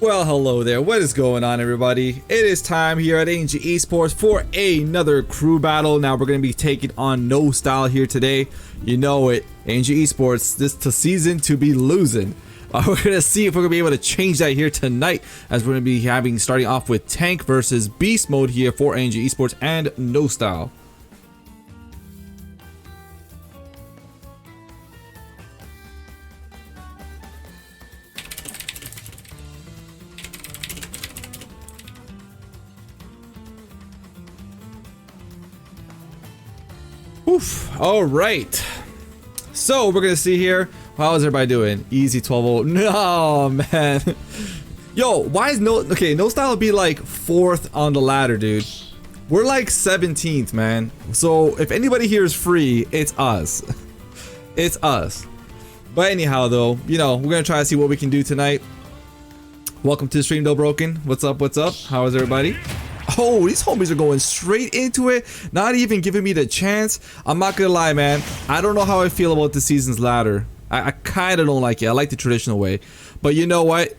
Well, hello there. What is going on, everybody? It is time here at AnG Esports for another crew battle. Now we're going to be taking on No Style here today. You know it, AnG Esports, this season to be losing. We're going to see if we're going to be able to change that here tonight, as we're going to be starting off with Tank versus Beast mode here for AnG Esports and No Style. Oof. All right, so we're gonna see here. How is everybody doing? Easy 12-0. No, man. Yo, why is No Style be like 4th on the ladder, dude? We're like 17th, man. So if anybody here is free, it's us. It's us. But anyhow, though, you know, we're gonna try to see what we can do tonight. Welcome to the stream, though, Broken. What's up? What's up? How is everybody? Oh, these homies are going straight into it, not even giving me the chance. I'm not gonna lie, man. I don't know how I feel about this season's ladder. I kind of don't like it. I like the traditional way. But you know what?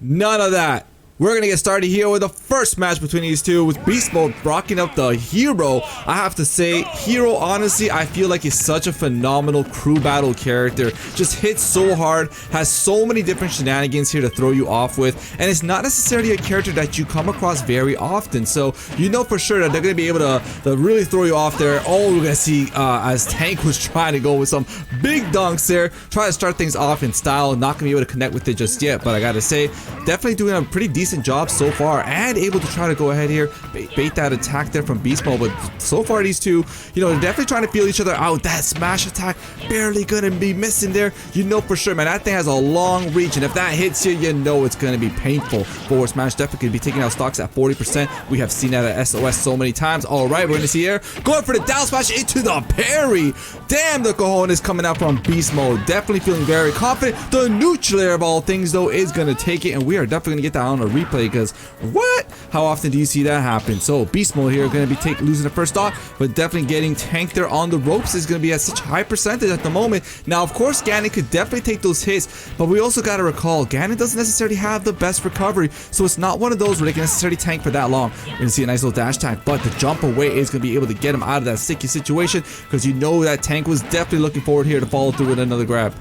None of that. We're going to get started here with the first match between these two, with Beast Mode rocking up the Hero. I have to say, Hero, honestly, I feel like he's such a phenomenal crew battle character. Just hits so hard, has so many different shenanigans here to throw you off with, and it's not necessarily a character that you come across very often. So you know for sure that they're going to be able to really throw you off there. Oh, we're going to see as Tank was trying to go with some big dunks there, trying to start things off in style. Not going to be able to connect with it just yet, but I got to say, definitely doing a pretty decent job so far, and able to try to go ahead here, bait that attack there from Beast Mode. But so far these two, you know, they're definitely trying to feel each other out. That smash attack barely gonna be missing there. You know for sure, man, that thing has a long reach, and if that hits you, you know it's gonna be painful. Forward smash definitely could be taking out stocks at 40%. We have seen that at SOS so many times. All right, we're gonna see here, going for the down smash into the parry. Damn, the cojones coming out from Beast Mode. Definitely feeling very confident. The neutral of all things, though, is gonna take it, and we are definitely gonna get that on a replay, because what? How often do you see that happen? So Beast Mode here going to be losing the first stock, but definitely getting Tank there on the ropes is going to be at such high percentage at the moment. Now, of course, Ganon could definitely take those hits, but we also got to recall Ganon doesn't necessarily have the best recovery, so it's not one of those where they can necessarily tank for that long. We're going to see a nice little dash tag, but the jump away is going to be able to get him out of that sticky situation, because you know that Tank was definitely looking forward here to follow through with another grab.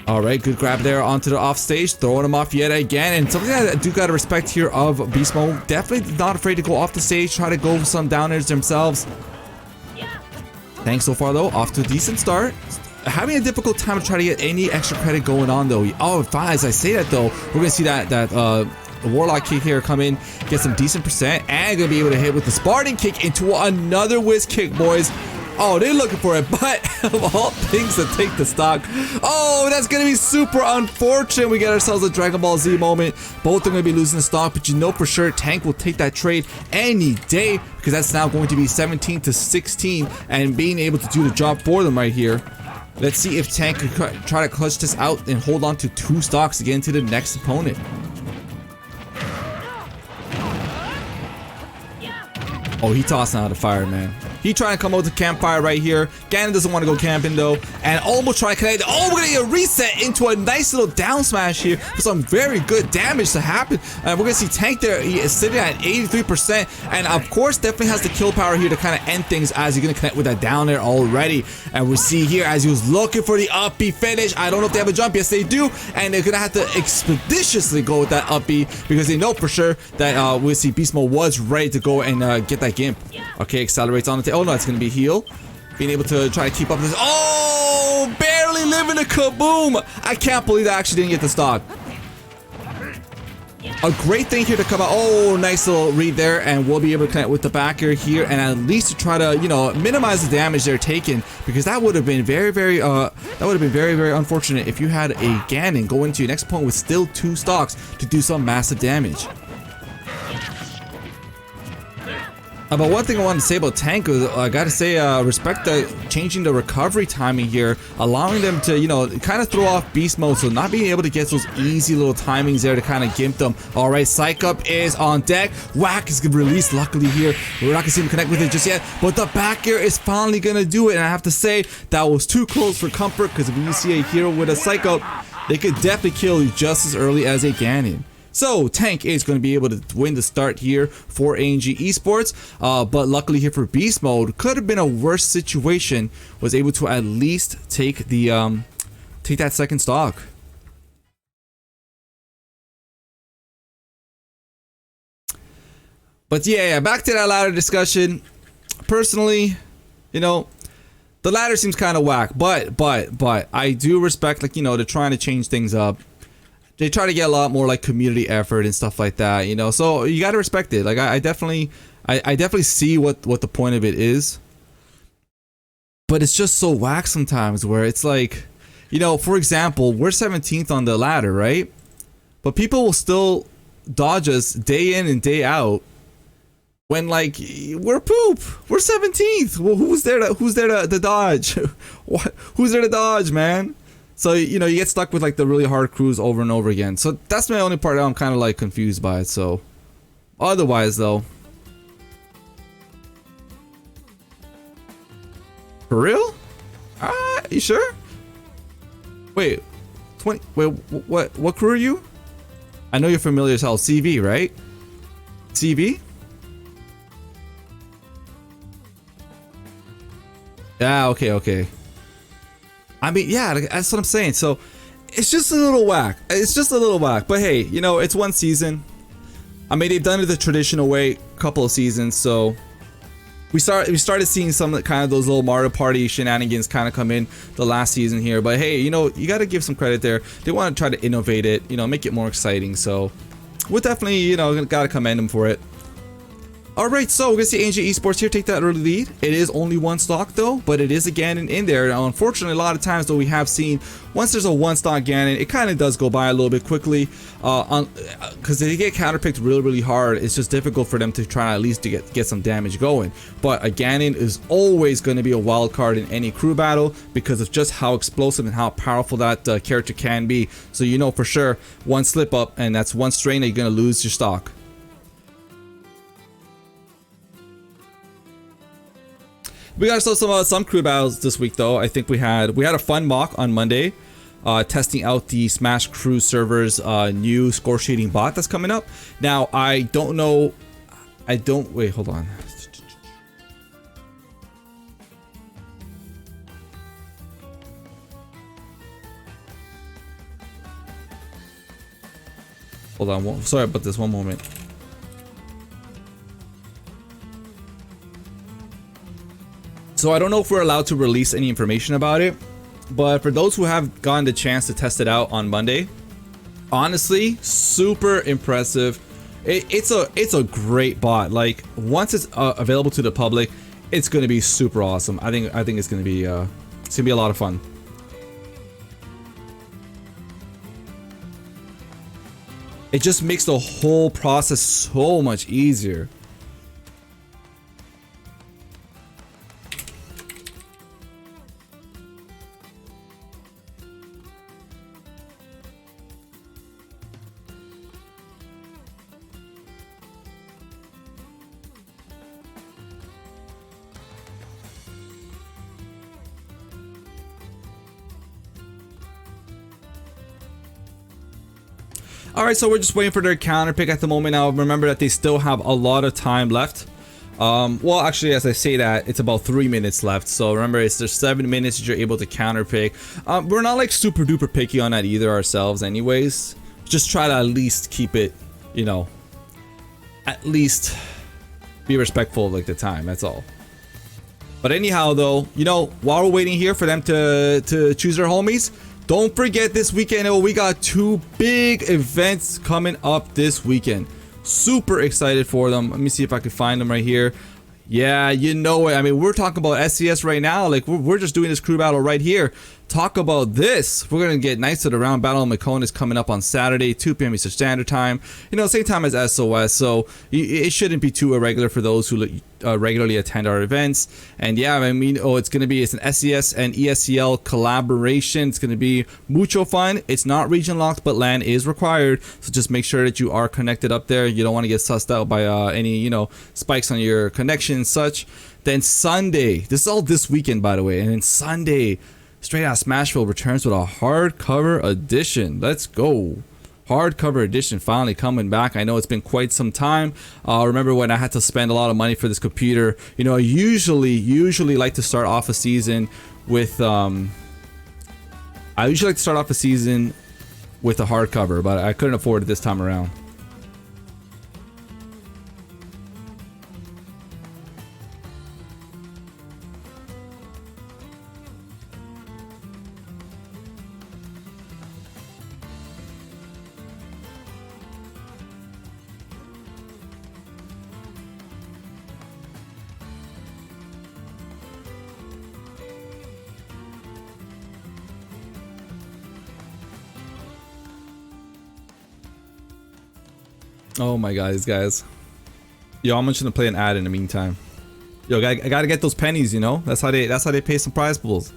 Alright, good grab there onto the off stage, throwing him off yet again, and something that I do gotta respect here of Beast Mode, definitely not afraid to go off the stage, try to go for some downers themselves. Thanks so far though, off to a decent start. Having a difficult time to try to get any extra credit going on though. Oh, fine, as I say that though, we're gonna see that Warlock kick here come in, get some decent percent, and gonna be able to hit with the Spartan kick into another whiz kick, boys. Oh, they're looking for it, but of all things to take the stock. Oh, that's going to be super unfortunate. We get ourselves a Dragon Ball Z moment. Both are going to be losing the stock, but you know for sure Tank will take that trade any day, because that's now going to be 17 to 16 and being able to do the job for them right here. Let's see if Tank could try to clutch this out and hold on to 2 stocks to get into the next opponent. Oh, he tossing out the fire, man. He trying to come out with the campfire right here. Ganon doesn't want to go camping though, and almost trying to connect. Oh, we're gonna get a reset into a nice little down smash here for some very good damage to happen. We're gonna see Tank there. He is sitting at 83%, and of course definitely has the kill power here to kind of end things, as you're gonna connect with that down there already. And we see here as he was looking for the up B finish. I don't know if they have a jump. Yes, they do, and they're gonna have to expeditiously go with that up B, because they know for sure that we'll see Beast Mode was ready to go and get that gimp. Okay, accelerates on the oh no, it's gonna be heal. Being able to try to keep up this. Oh, barely living a kaboom. I can't believe I actually didn't get the stock. A great thing here to come out. Oh, nice little read there, and we'll be able to connect with the backer here, and at least to try to, you know, minimize the damage they're taking, because that would have been very unfortunate if you had a Ganon go into your next opponent with still 2 stocks to do some massive damage. But one thing I wanted to say about Tank is, I gotta say, respect the changing the recovery timing here, allowing them to, you know, kind of throw off Beast Mode, so not being able to get those easy little timings there to kind of gimp them. Alright, Psych Up is on deck. Whack is released, luckily here. We're not gonna see him connect with it just yet, but the back air is finally gonna do it, and I have to say, that was too close for comfort, because if you see a hero with a Psych Up, they could definitely kill you just as early as a Ganon. So Tank is going to be able to win the start here for AnG Esports, but luckily here for Beast Mode, could have been a worse situation. Was able to at least take the take that second stock. But yeah, back to that ladder discussion. Personally, you know, the ladder seems kind of whack, but I do respect, like, you know, they're trying to change things up. They try to get a lot more like community effort and stuff like that, you know. So you got to respect it. Like I definitely see what the point of it is. But it's just so whack sometimes where it's like, you know, for example, we're 17th on the ladder, right? But people will still dodge us day in and day out. When like we're poop, we're 17th. Well, who's there to dodge? Who's there to dodge, man? So you know, you get stuck with like the really hard crews over and over again. So that's my only part that I'm kind of like confused by it. So otherwise though, for real? You sure? Wait, 20. Wait, what crew are you? I know you're familiar as hell. CV, right? CV? Yeah, okay. I mean, yeah, that's what I'm saying. So, it's just a little whack. But hey, you know, it's one season. I mean, they've done it the traditional way a couple of seasons. So, we started seeing some kind of those little Mario Party shenanigans kind of come in the last season here. But hey, you know, you got to give some credit there. They want to try to innovate it, you know, make it more exciting. So, we'll definitely, you know, got to commend them for it. Alright, so we're going to see AnG Esports here take that early lead. It is only one stock though, but it is a Ganon in there. Now, unfortunately, a lot of times though we have seen, once there's a one stock Ganon, it kind of does go by a little bit quickly. Because they get counterpicked really hard, it's just difficult for them to try at least to get some damage going. But a Ganon is always going to be a wild card in any crew battle because of just how explosive and how powerful that character can be. So you know for sure, one slip up and that's one strain that you're going to lose your stock. We got ourselves some crew battles this week though. I think we had a fun mock on Monday, testing out the Smash Crew server's new score sheeting bot that's coming up. Now I don't know, wait, hold on. Hold on, sorry about this, one moment. So I don't know if we're allowed to release any information about it, but for those who have gotten the chance to test it out on Monday, honestly, super impressive. It's a great bot. Like once it's available to the public, it's going to be super awesome. I think it's going to be a lot of fun. It just makes the whole process so much easier. Alright, so we're just waiting for their counter pick at the moment. Now remember that they still have a lot of time left. Well, actually, as I say that, it's about 3 minutes left. So remember, there's 7 minutes that you're able to counter pick. We're not like super duper picky on that either ourselves anyways. Just try to at least keep it, you know, at least be respectful of like the time, that's all. But anyhow though, you know, while we're waiting here for them to choose their homies, don't forget this weekend, we got 2 big events coming up this weekend. Super excited for them. Let me see if I can find them right here. Yeah, you know it. I mean, we're talking about SCS right now. Like, we're just doing this crew battle right here. Talk about this. We're going to get Knights of the Round Battle of Maconis coming up on Saturday, 2 p.m. Eastern Standard Time. You know, same time as SOS. So, it shouldn't be too irregular for those who regularly attend our events. And yeah, I mean, it's an SCS and ESCL collaboration. It's going to be mucho fun. It's not region locked, but LAN is required. So just make sure that you are connected up there. You don't want to get sussed out by any, you know, spikes on your connection and such. Then Sunday, this is all this weekend, by the way. And then Sunday, Straight Out Smashville returns with a hardcover edition. Let's go. hardcover edition finally coming back. I know it's been quite some time. Remember when I had to spend a lot of money for this computer? You know, I usually like to start off a season with a hardcover, but I couldn't afford it this time around. Oh my god, these guys. Yo, I'm just gonna play an ad in the meantime. Yo, I gotta get those pennies, you know? That's how they pay some prize pools.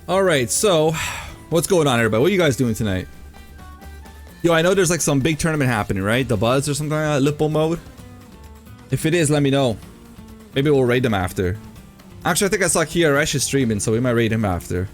Alright, so what's going on, everybody? What are you guys doing tonight? Yo, I know there's like some big tournament happening, right? The Buzz or something like that, Lippo mode. If it is, let me know. Maybe we'll raid them after. Actually, I think I saw KRS is streaming, so we might raid him after.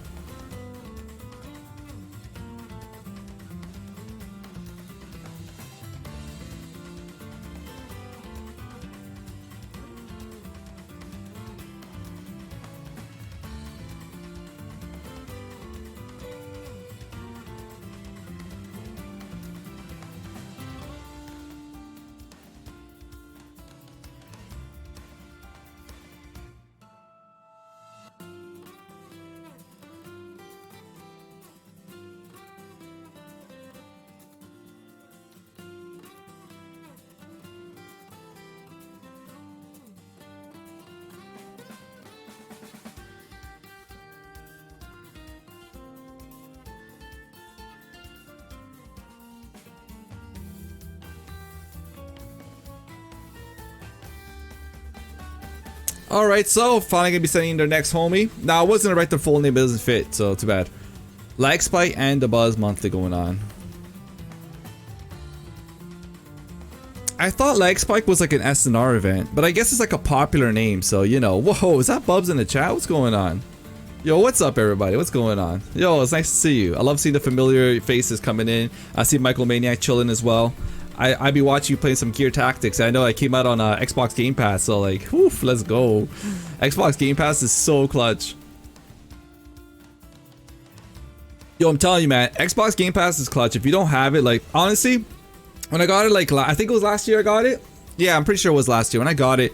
Alright, so finally gonna be sending their next homie. Now, I was gonna write their full name, but it doesn't fit, so too bad. Lag Spike and the Buzz monthly going on. I thought Lag Spike was like an SNR event, but I guess it's like a popular name, so you know. Whoa, is that Bubs in the chat? What's going on? Yo, what's up, everybody? What's going on? Yo, it's nice to see you. I love seeing the familiar faces coming in. I see Michael Maniac chilling as well. I be watching you playing some Gear Tactics. I know I came out on Xbox Game Pass, so like, whew, let's go. Xbox Game Pass is so clutch. Yo, I'm telling you, man, Xbox Game Pass is clutch. If you don't have it, like, honestly, when I got it, like, I think it was last year I got it. Yeah, I'm pretty sure it was last year. When I got it,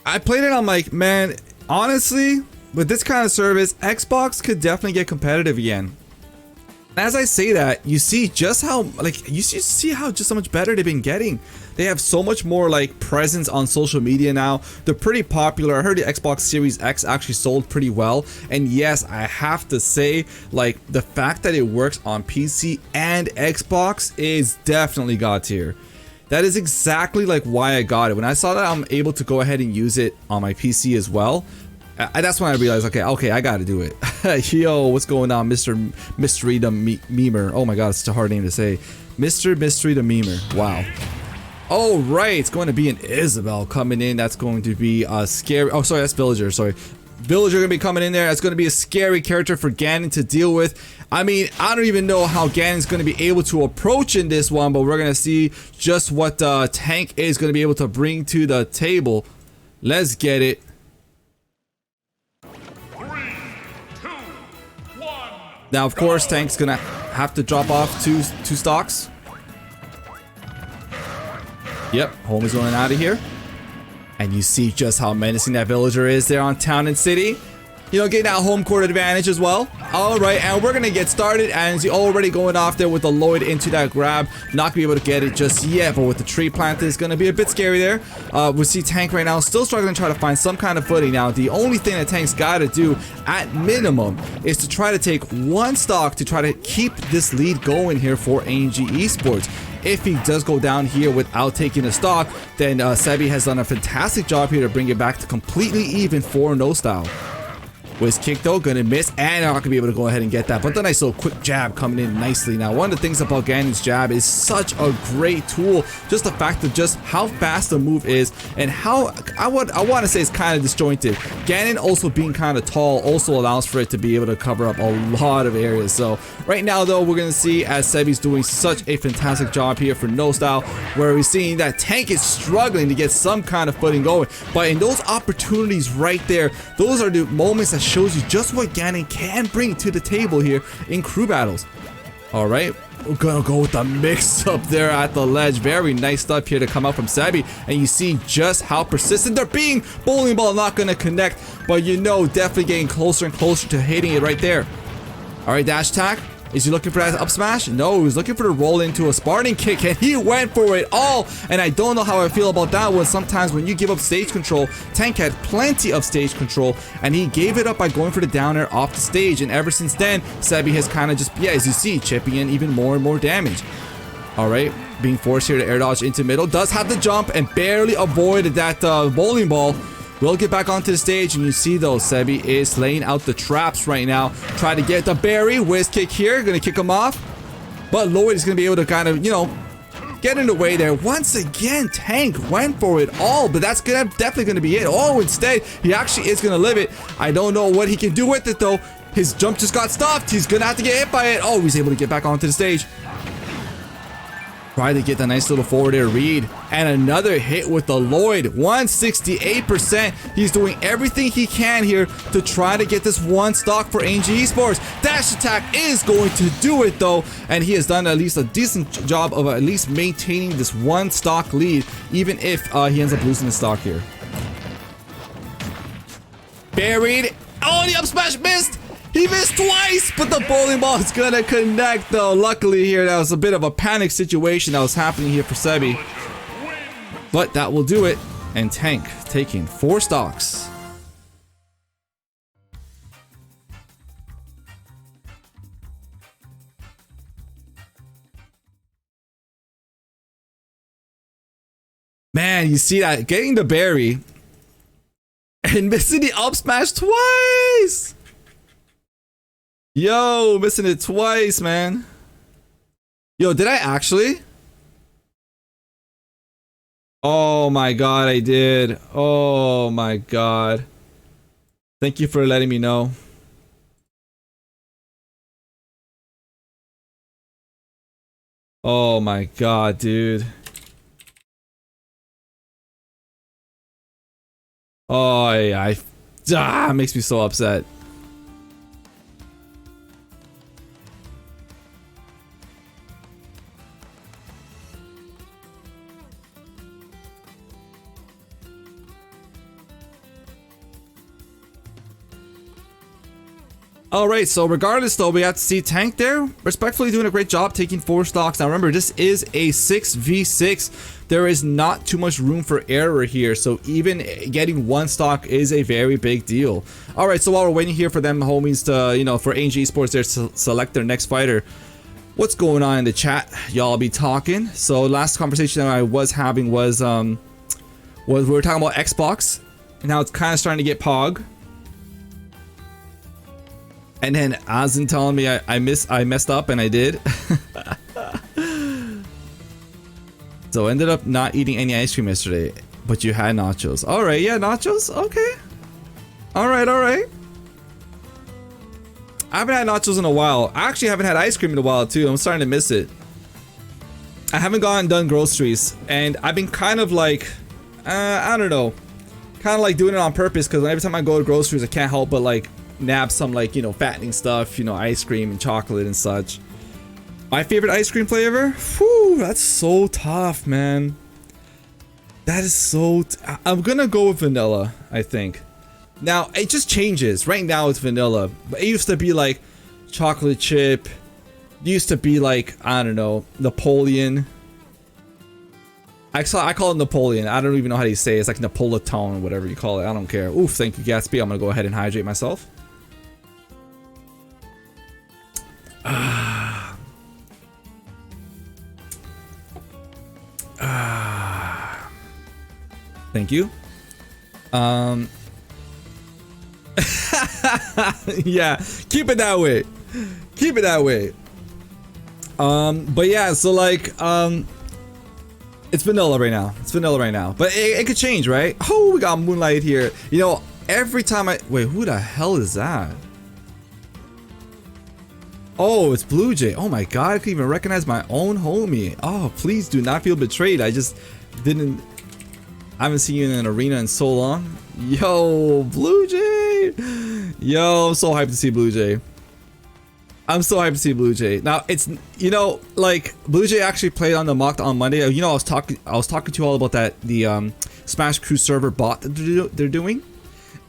I played it, I'm like, man, honestly, with this kind of service, Xbox could definitely get competitive again. As I say that, you see just how, like, you see how just so much better they've been getting. They have so much more, like, presence on social media now. They're pretty popular. I heard the Xbox Series X actually sold pretty well. And yes, I have to say, like, the fact that it works on PC and Xbox is definitely god tier. That is exactly, like, why I got it. When I saw that I'm able to go ahead and use it on my PC as well, that's when I realized, okay, I gotta do it. Yo, what's going on, Mr. Mystery the Memer? Oh my god, it's such a hard name to say. Mr. Mystery the Memer. Wow. Oh, right, it's going to be an Isabel coming in. That's going to be a scary... Oh, sorry, that's Villager, sorry. Villager gonna be coming in there. That's gonna be a scary character for Ganon to deal with. I mean, I don't even know how Ganon's gonna be able to approach in this one, but we're gonna see just what Tank is gonna be able to bring to the table. Let's get it. Now, of course, Tank's gonna have to drop off two stocks. Yep, homie's going out of here. And you see just how menacing that Villager is there on Town and City. you know, getting that home court advantage as well. All right, and we're gonna get started. And he's already going off there with the Lloyd into that grab. Not gonna be able to get it just yet, but with the tree planted, it's gonna be a bit scary there. We see Tank right now still struggling to try to find some kind of footing. Now, the only thing that Tank's gotta do at minimum is to try to take one stock to try to keep this lead going here for AnG Esports. If he does go down here without taking a stock, then Sebi has done a fantastic job here to bring it back to completely even for no style. Whiz kick though, gonna miss, and not gonna be able to go ahead and get that. But the nice little quick jab coming in nicely. Now, one of the things about Ganon's jab is such a great tool. Just the fact of just how fast the move is and how I want to say it's kind of disjointed. Ganon also being kind of tall also allows for it to be able to cover up a lot of areas. So right now though, we're gonna see as Sebi's doing such a fantastic job here for no style, where we're seeing that Tank is struggling to get some kind of footing going. But in those opportunities right there, those are the moments that shows you just what Ganon can bring to the table here in crew battles. All right, we're gonna go with the mix up there at the ledge. Very nice stuff here to come out from Sebi, and you see just how persistent they're being. Bowling ball not gonna connect, but you know, definitely getting closer and closer to hitting it right there. All right, dash attack. Is he looking for that up smash? No, he's looking for the roll into a Spartan kick, and he went for it all. And I don't know how I feel about that one. Sometimes when you give up stage control, Tank had plenty of stage control, and he gave it up by going for the down air off the stage. And ever since then, Sebi has kind of just, yeah, as you see, chipping in even more and more damage. All right, being forced here to air dodge into middle. Does have the jump and barely avoided that bowling ball. We'll get back onto the stage, and you see though, Sebi is laying out the traps right now. Try to get the berry. Whiz kick here, gonna kick him off. But Lloyd is gonna be able to kind of, you know, get in the way there. Once again, Tank went for it all, but that's definitely gonna be it. Oh, instead, he actually is gonna live it. I don't know what he can do with it though. His jump just got stopped. He's gonna have to get hit by it. Oh, he's able to get back onto the stage. Try to get the nice little forward air read, and another hit with the Lloyd. 168%. He's doing everything he can here to try to get this one stock for AnG Esports. Dash attack is going to do it though, and he has done at least a decent job of at least maintaining this one stock lead, even if he ends up losing the stock here. Buried. Oh, the up smash missed. He missed twice, but the bowling ball is gonna connect though. Luckily here, that was a bit of a panic situation that was happening here for Sebi. But that will do it. And Tank taking 4 stocks. Man, you see that? Getting the berry and missing the up smash twice. Yo, missing it twice, man. Yo, did I actually? Oh my god, I did. Oh my god. Thank you for letting me know. Oh my god, dude. Oh yeah, it makes me so upset. Alright, so regardless though, we have to see Tank there respectfully doing a great job taking 4 stocks. Now remember, this is a 6v6. There is not too much room for error here, so even getting 1 stock is a very big deal. Alright, so while we're waiting here for them homies to, you know, for AnG Esports there to select their next fighter, what's going on in the chat? Y'all be talking. So last conversation that I was having was we were talking about Xbox, and now it's kind of starting to get Pog. And then Azin telling me I messed up, and I did. So ended up not eating any ice cream yesterday, but you had nachos. All right, yeah, nachos. Okay. All right, all right. I haven't had nachos in a while. I actually haven't had ice cream in a while too. I'm starting to miss it. I haven't gone and done groceries, and I've been kind of like, I don't know, kind of like doing it on purpose, because every time I go to groceries, I can't help but like nab some, like, you know, fattening stuff, you know, ice cream and chocolate and such. My favorite ice cream flavor? Whew, that's so tough, man. That is so I'm gonna go with vanilla, I think. Now, it just changes. Right now, it's vanilla. But it used to be like chocolate chip. It used to be like, I don't know, Napoleon. I call it Napoleon. I don't even know how you say it. It's like Napolitane, whatever you call it. I don't care. Oof, thank you, Gatsby. I'm going to go ahead and hydrate myself. Thank you. Yeah, keep it that way. Keep it that way. But yeah, so like, it's vanilla right now. It's vanilla right now. But it could change, right? Oh, we got Moonlight here. You know, every time wait, who the hell is that? Oh, it's Blue Jay. Oh my god, I could even recognize my own homie. Oh, please do not feel betrayed. I haven't seen you in an arena in so long. Yo, Blue Jay. Yo, I'm so hyped to see Blue Jay. I'm so hyped to see Blue Jay. Now, it's, you know, like, Blue Jay actually played on the mocked on Monday. You know, I was talking to you all about that, the Smash Crew server bot that they're doing.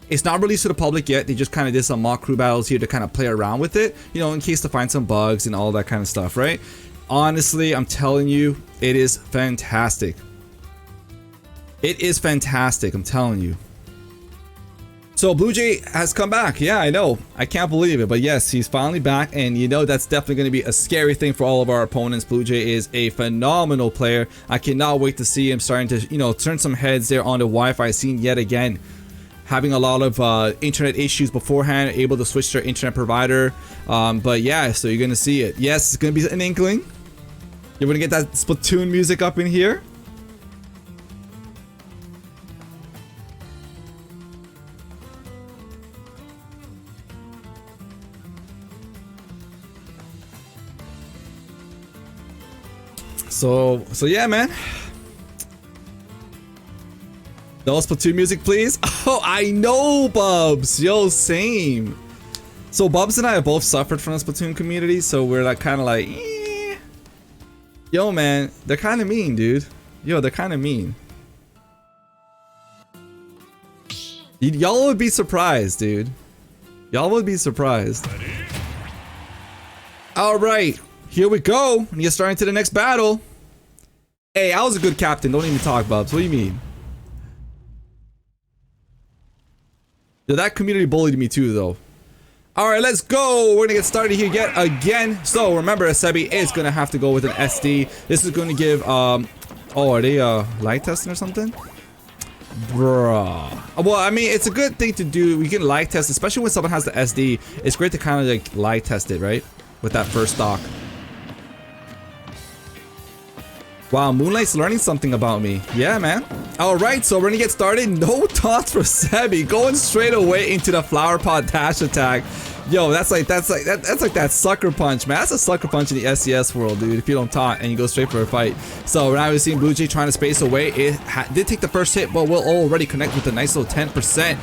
It's not released to the public yet. They just kind of did some mock crew battles here to kind of play around with it, you know, in case to find some bugs and all that kind of stuff, right? Honestly, I'm telling you, it is fantastic. It is fantastic, I'm telling you. So Blue Jay has come back. Yeah, I know. I can't believe it. But yes, he's finally back. And you know, that's definitely going to be a scary thing for all of our opponents. Blue Jay is a phenomenal player. I cannot wait to see him starting to, you know, turn some heads there on the Wi-Fi scene yet again. Having a lot of internet issues beforehand, able to switch their internet provider. But yeah, so you're going to see it. Yes, it's going to be an inkling. You're going to get that Splatoon music up in here. So yeah, man. No Splatoon music, please. Oh, I know, Bubs. Yo, same. So Bubs and I have both suffered from the Splatoon community, so we're like kind of like, eh. Yo, man, they're kind of mean, dude. Yo, they're kind of mean. Y'all would be surprised, dude. Y'all would be surprised. All right, here we go. And get started to the next battle. Hey, I was a good captain. Don't even talk, Bubs. What do you mean? Yo, that community bullied me too, though. All right, let's go. We're gonna get started here yet again. So remember, Sebi is gonna have to go with an SD. This is gonna give oh, are they light testing or something? Bruh. Well, I mean, it's a good thing to do. We can light test, especially when someone has the SD. It's great to kind of like light test it, right? With that first stock. Wow, Moonlight's learning something about me. Yeah, man. All right, so we're gonna get started. No taunts for Sebi, going straight away into the flower pot dash attack. Yo, that's like that sucker punch, man. That's a sucker punch in the SCS world, dude. If you don't taunt and you go straight for a fight. So now we're seeing Blue Jay trying to space away. It did take the first hit, but will already connect with a nice little 10%.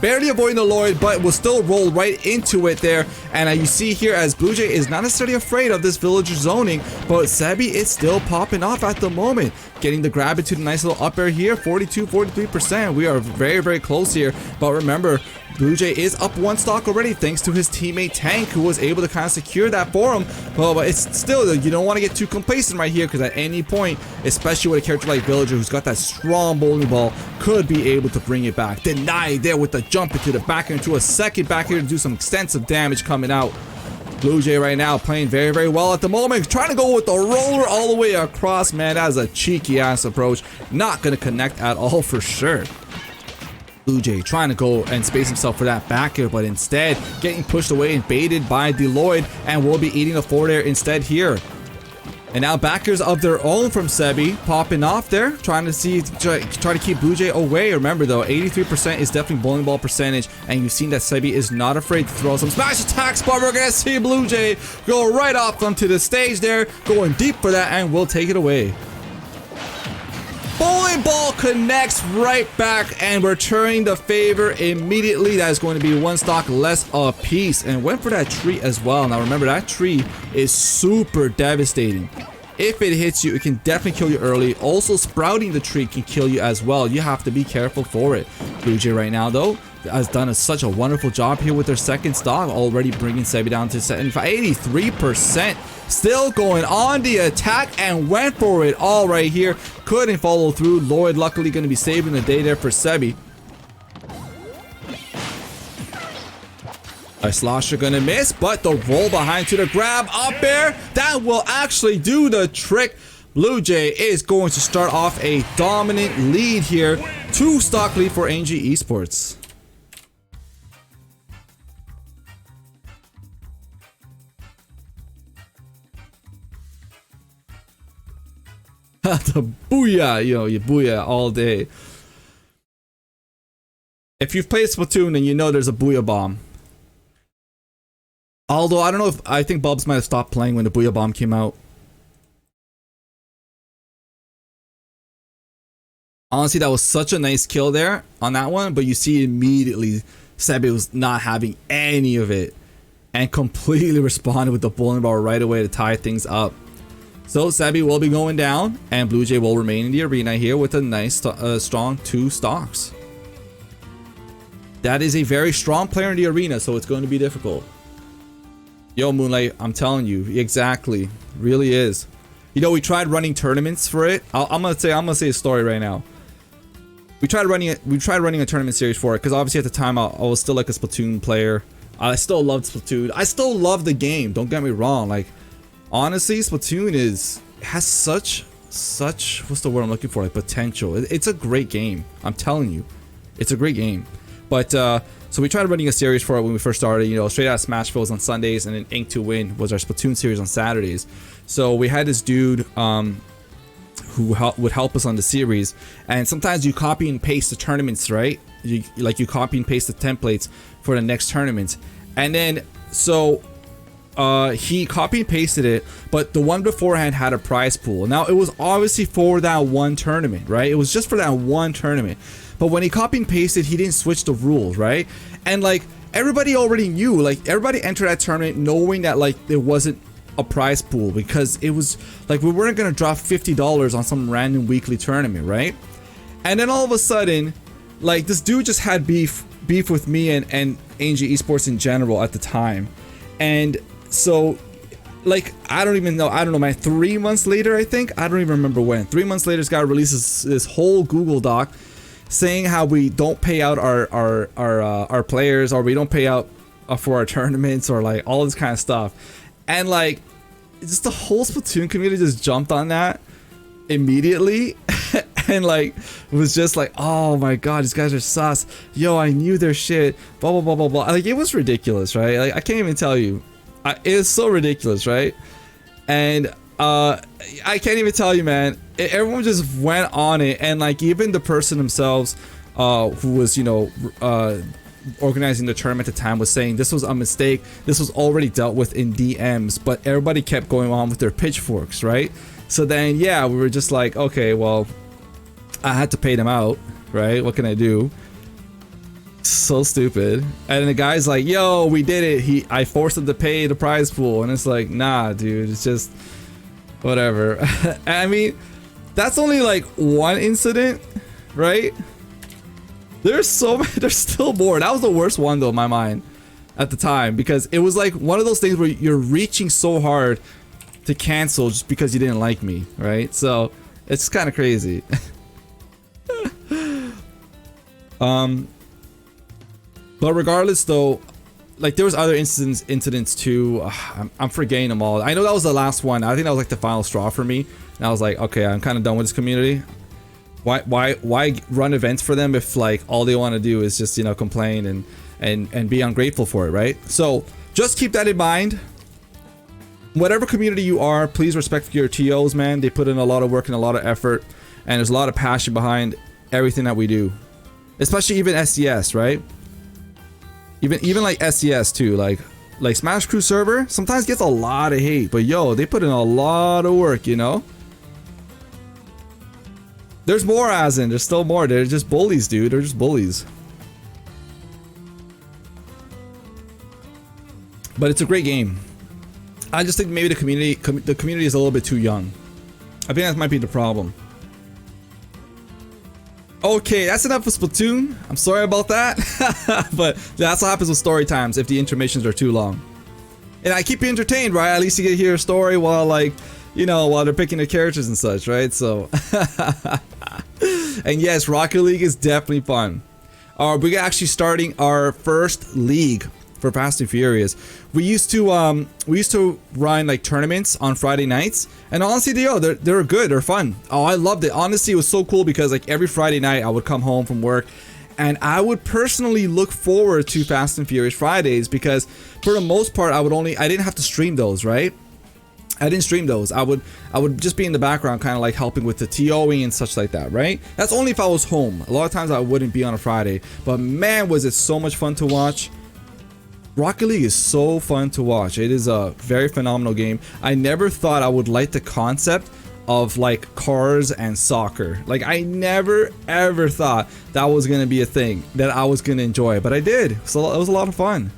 Barely avoiding the Lloyd, but will still roll right into it there. And you see here as Blue Jay is not necessarily afraid of this villager zoning, but Sebi is still popping off at the moment. Getting the grab into the nice little up air here, 42-43%. We are very, very close here. But remember, Blue Jay is up one stock already thanks to his teammate Tank, who was able to kind of secure that for him. But it's still, you don't want to get too complacent right here, because at any point, especially with a character like Villager who's got that strong bowling ball, could be able to bring it back. Denied there with the jump into the back air, into a second back here to do some extensive damage coming out. Blue Jay right now playing very, very well at the moment. Trying to go with the roller all the way across, man. That is a cheeky ass approach. Not going to connect at all for sure. Blue Jay trying to go and space himself for that back air, but instead getting pushed away and baited by Deloitte, and will be eating a forward air instead here. And now backers of their own from Sebi popping off there, trying to try to keep Blue Jay away. Remember though, 83% is definitely bowling ball percentage, and you've seen that Sebi is not afraid to throw some smash attacks, but we're gonna see Blue Jay go right off onto the stage there, going deep for that, and we'll take it away. Bowling ball connects right back and returning the favor immediately. That is going to be one stock less a piece, and went for that tree as well. Now remember, that tree is super devastating. If it hits you, it can definitely kill you early. Also, sprouting the tree can kill you as well. You have to be careful for it. Blue Jay right now though, has done such a wonderful job here with their second stock, already bringing Sebi down to 83%. Still going on the attack and went for it all right here. Couldn't follow through. Lloyd luckily going to be saving the day there for Sebi. A slosher gonna miss, but the roll behind to the grab up there, that will actually do the trick. Blue Jay is going to start off a dominant lead here. 2 stock lead for AnG Esports. The booyah, yo, you booyah all day. If you've played Splatoon, then you know there's a booyah bomb. Although, I don't know if, I think Bubs might have stopped playing when the Booyah Bomb came out. Honestly, that was such a nice kill there on that one, but you see immediately Sebi was not having any of it and completely responded with the bowling ball right away to tie things up. So Sebi will be going down and Blue Jay will remain in the arena here with a nice, strong 2 stocks. That is a very strong player in the arena, so it's going to be difficult. Yo, Moonlight, I'm telling you, exactly, really is. You know, we tried running tournaments for it. I'm gonna say a story right now. We tried running a tournament series for it because obviously at the time I was still like a Splatoon player. I still loved Splatoon. I still love the game. Don't get me wrong. Like, honestly, Splatoon has such what's the word I'm looking for? Like potential. It's a great game. I'm telling you, it's a great game. But so we tried running a series for it when we first started, you know, straight out of Smashville's on Sundays, and then Ink to Win was our Splatoon series on Saturdays. So we had this dude who would help us on the series, and sometimes you copy and paste the tournaments, right? You copy and paste the templates for the next tournament, and then so he copy and pasted it, but the one beforehand had a prize pool. Now it was obviously for that one tournament, right? It was just for that one tournament. But when he copy and pasted, he didn't switch the rules, right? And like everybody already knew, like everybody entered that tournament knowing that like there wasn't a prize pool, because it was like we weren't gonna drop $50 on some random weekly tournament, right? And then all of a sudden, like this dude just had beef with me and AnG Esports in general at the time. And so like I don't know man, 3 months later, I think, I don't even remember when, 3 months later this guy releases this whole Google Doc saying how we don't pay out our players, or we don't pay out for our tournaments, or like all this kind of stuff. And like just the whole Splatoon community just jumped on that immediately and like it was just like, oh my god, these guys are sus, yo, I knew their shit, blah blah blah blah blah. Like it was ridiculous, right? Like I can't even tell you, it's so ridiculous, right? And I can't even tell you, man. Everyone just went on it, and like even the person themselves who was, you know, organizing the tournament at the time was saying this was a mistake, this was already dealt with in DMs, but everybody kept going on with their pitchforks, right? So then yeah, we were just like, okay, well, I had to pay them out, right? What can I do? So stupid. And then the guy's like, yo, we did it, I forced him to pay the prize pool, and it's like, nah dude, it's just whatever. I mean, that's only like one incident, right? There's still more. That was the worst one though in my mind at the time, because it was like one of those things where you're reaching so hard to cancel just because you didn't like me, right? So it's kind of crazy. But regardless though, like there was other incidents too. I'm forgetting them all. I know that was the last one. I think that was like the final straw for me. And I was like, okay, I'm kind of done with this community. Why run events for them if like all they want to do is just, you know, complain and be ungrateful for it, right? So just keep that in mind. Whatever community you are, please respect your TOs, man. They put in a lot of work and a lot of effort, and there's a lot of passion behind everything that we do. Especially even SCS, right? Even like SCS too, like Smash Crew server sometimes gets a lot of hate, but yo, they put in a lot of work, you know? There's more, as in, there's still more. They're just bullies, dude. They're just bullies. But it's a great game. I just think maybe the community is a little bit too young. I think that might be the problem. Okay, that's enough for Splatoon. I'm sorry about that. But that's what happens with story times if the intermissions are too long. And I keep you entertained, right? At least you get to hear a story while, like, you know, while they're picking the characters and such, right? So, and yes, Rocket League is definitely fun. We're actually starting our first league for Fast and Furious. We used to run like tournaments on Friday nights, and honestly, they're good, they're fun. Oh, I loved it. Honestly, it was so cool because like every Friday night I would come home from work, and I would personally look forward to Fast and Furious Fridays because for the most part I didn't have to stream those, right? I didn't stream those. I would just be in the background kind of like helping with the TOing and such like that, right? That's only if I was home. A lot of times I wouldn't be on a Friday, but man, was it so much fun to watch. Rocket League is so fun to watch. It is a very phenomenal game. I never thought I would like the concept of like cars and soccer. Like I never ever thought that was gonna be a thing that I was gonna enjoy, but I did. So it was a lot of fun.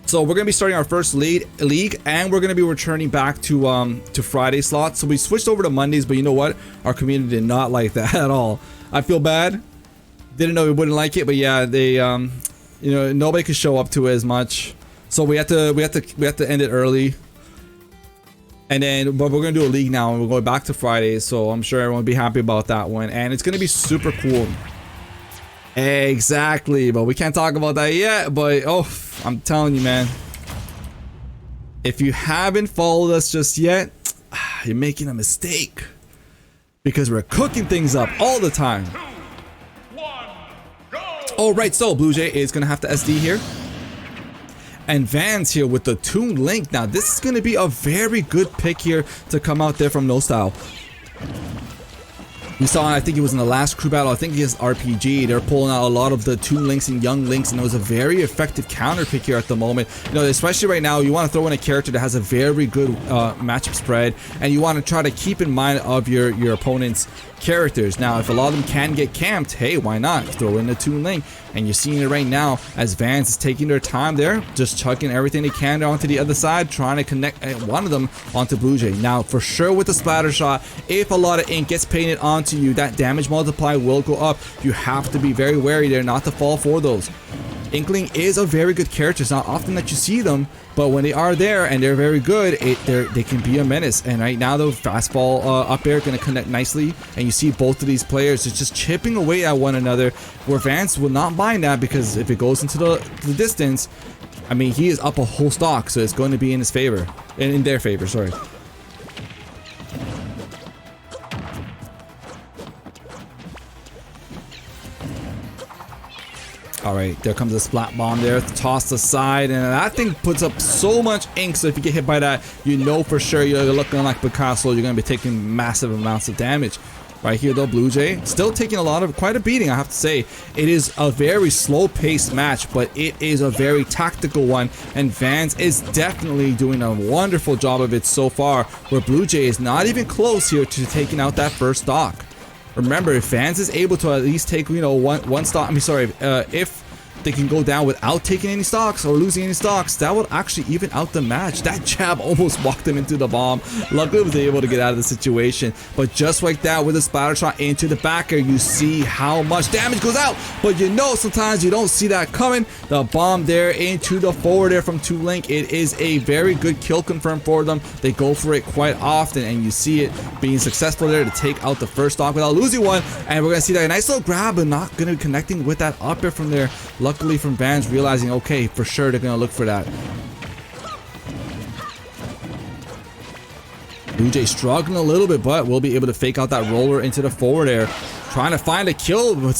So we're gonna be starting our first league, and we're gonna be returning back to Friday slots. So we switched over to Mondays, but you know what? Our community did not like that at all. I feel bad. Didn't know we wouldn't like it, but yeah, they you know, nobody could show up to it as much, so we have to end it early. And then, but we're gonna do a league now, and we're going back to Fridays, so I'm sure everyone will be happy about that one, and it's gonna be super cool. Exactly, but we can't talk about that yet. But oh, I'm telling you, man, if you haven't followed us just yet, you're making a mistake because we're cooking things up all the time. All right, so Blue Jay is gonna have to SD here, and Vans here with the Toon Link. Now this is gonna be a very good pick here to come out there from No Style. We saw, I think it was in the last crew battle, I think against RPG, they're pulling out a lot of the Toon Links and Young Links, and it was a very effective counter pick here at the moment. You know, especially right now, you want to throw in a character that has a very good matchup spread, and you want to try to keep in mind of your opponent's characters. Now, if a lot of them can get camped, hey, why not? Throw in the Toon Link. And you're seeing it right now as Vans is taking their time there, just chucking everything they can onto the other side, trying to connect one of them onto Blue Jay. Now, for sure with the splatter shot, if a lot of ink gets painted onto you, that damage multiplier will go up. You have to be very wary there not to fall for those. Inkling is a very good character. It's not often that you see them, but when they are there and they're very good, they can be a menace. And right now, the fastball up air going to connect nicely, and you see both of these players is just chipping away at one another, where Vance will not mind that, because if it goes into the distance, I mean, he is up a whole stock, so it's going to be in his favor, in their favor, sorry. Alright, there comes a splat bomb there, tossed aside, and that thing puts up so much ink, so if you get hit by that, you know for sure you're looking like Picasso, you're going to be taking massive amounts of damage. Right here though, Blue Jay still taking quite a beating, I have to say. It is a very slow-paced match, but it is a very tactical one, and Vans is definitely doing a wonderful job of it so far, where Blue Jay is not even close here to taking out that first stock. Remember, if Vans is able to at least take, you know, one stock, I mean, sorry, if they can go down without taking any stocks or losing any stocks, that would actually even out the match. That jab almost walked him into the bomb. Luckily, was able to get out of the situation. But just like that, with a splatter shot into the backer, you see how much damage goes out. But you know, sometimes you don't see that coming. The bomb there into the forward there from Toon Link. It is a very good kill confirm for them. They go for it quite often, and you see it being successful there to take out the first stock without losing one. And we're going to see that nice little grab, but not going to be connecting with that up air from there. Luckily from Vans realizing, okay, for sure they're gonna look for that. Blue Jay struggling a little bit, but will be able to fake out that roller into the forward air. Trying to find a kill with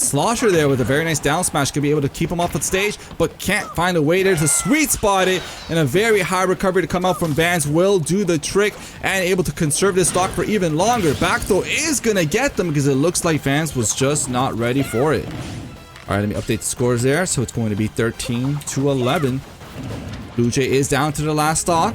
Slosher there with a very nice down smash. Could be able to keep him off the stage, but can't find a way there to sweet spot it. And a very high recovery to come out from Vans will do the trick and able to conserve this stock for even longer. Back throw is gonna get them because it looks like Vans was just not ready for it. Alright, let me update the scores there. So it's going to be 13 to 11. Blue Jay is down to the last stock.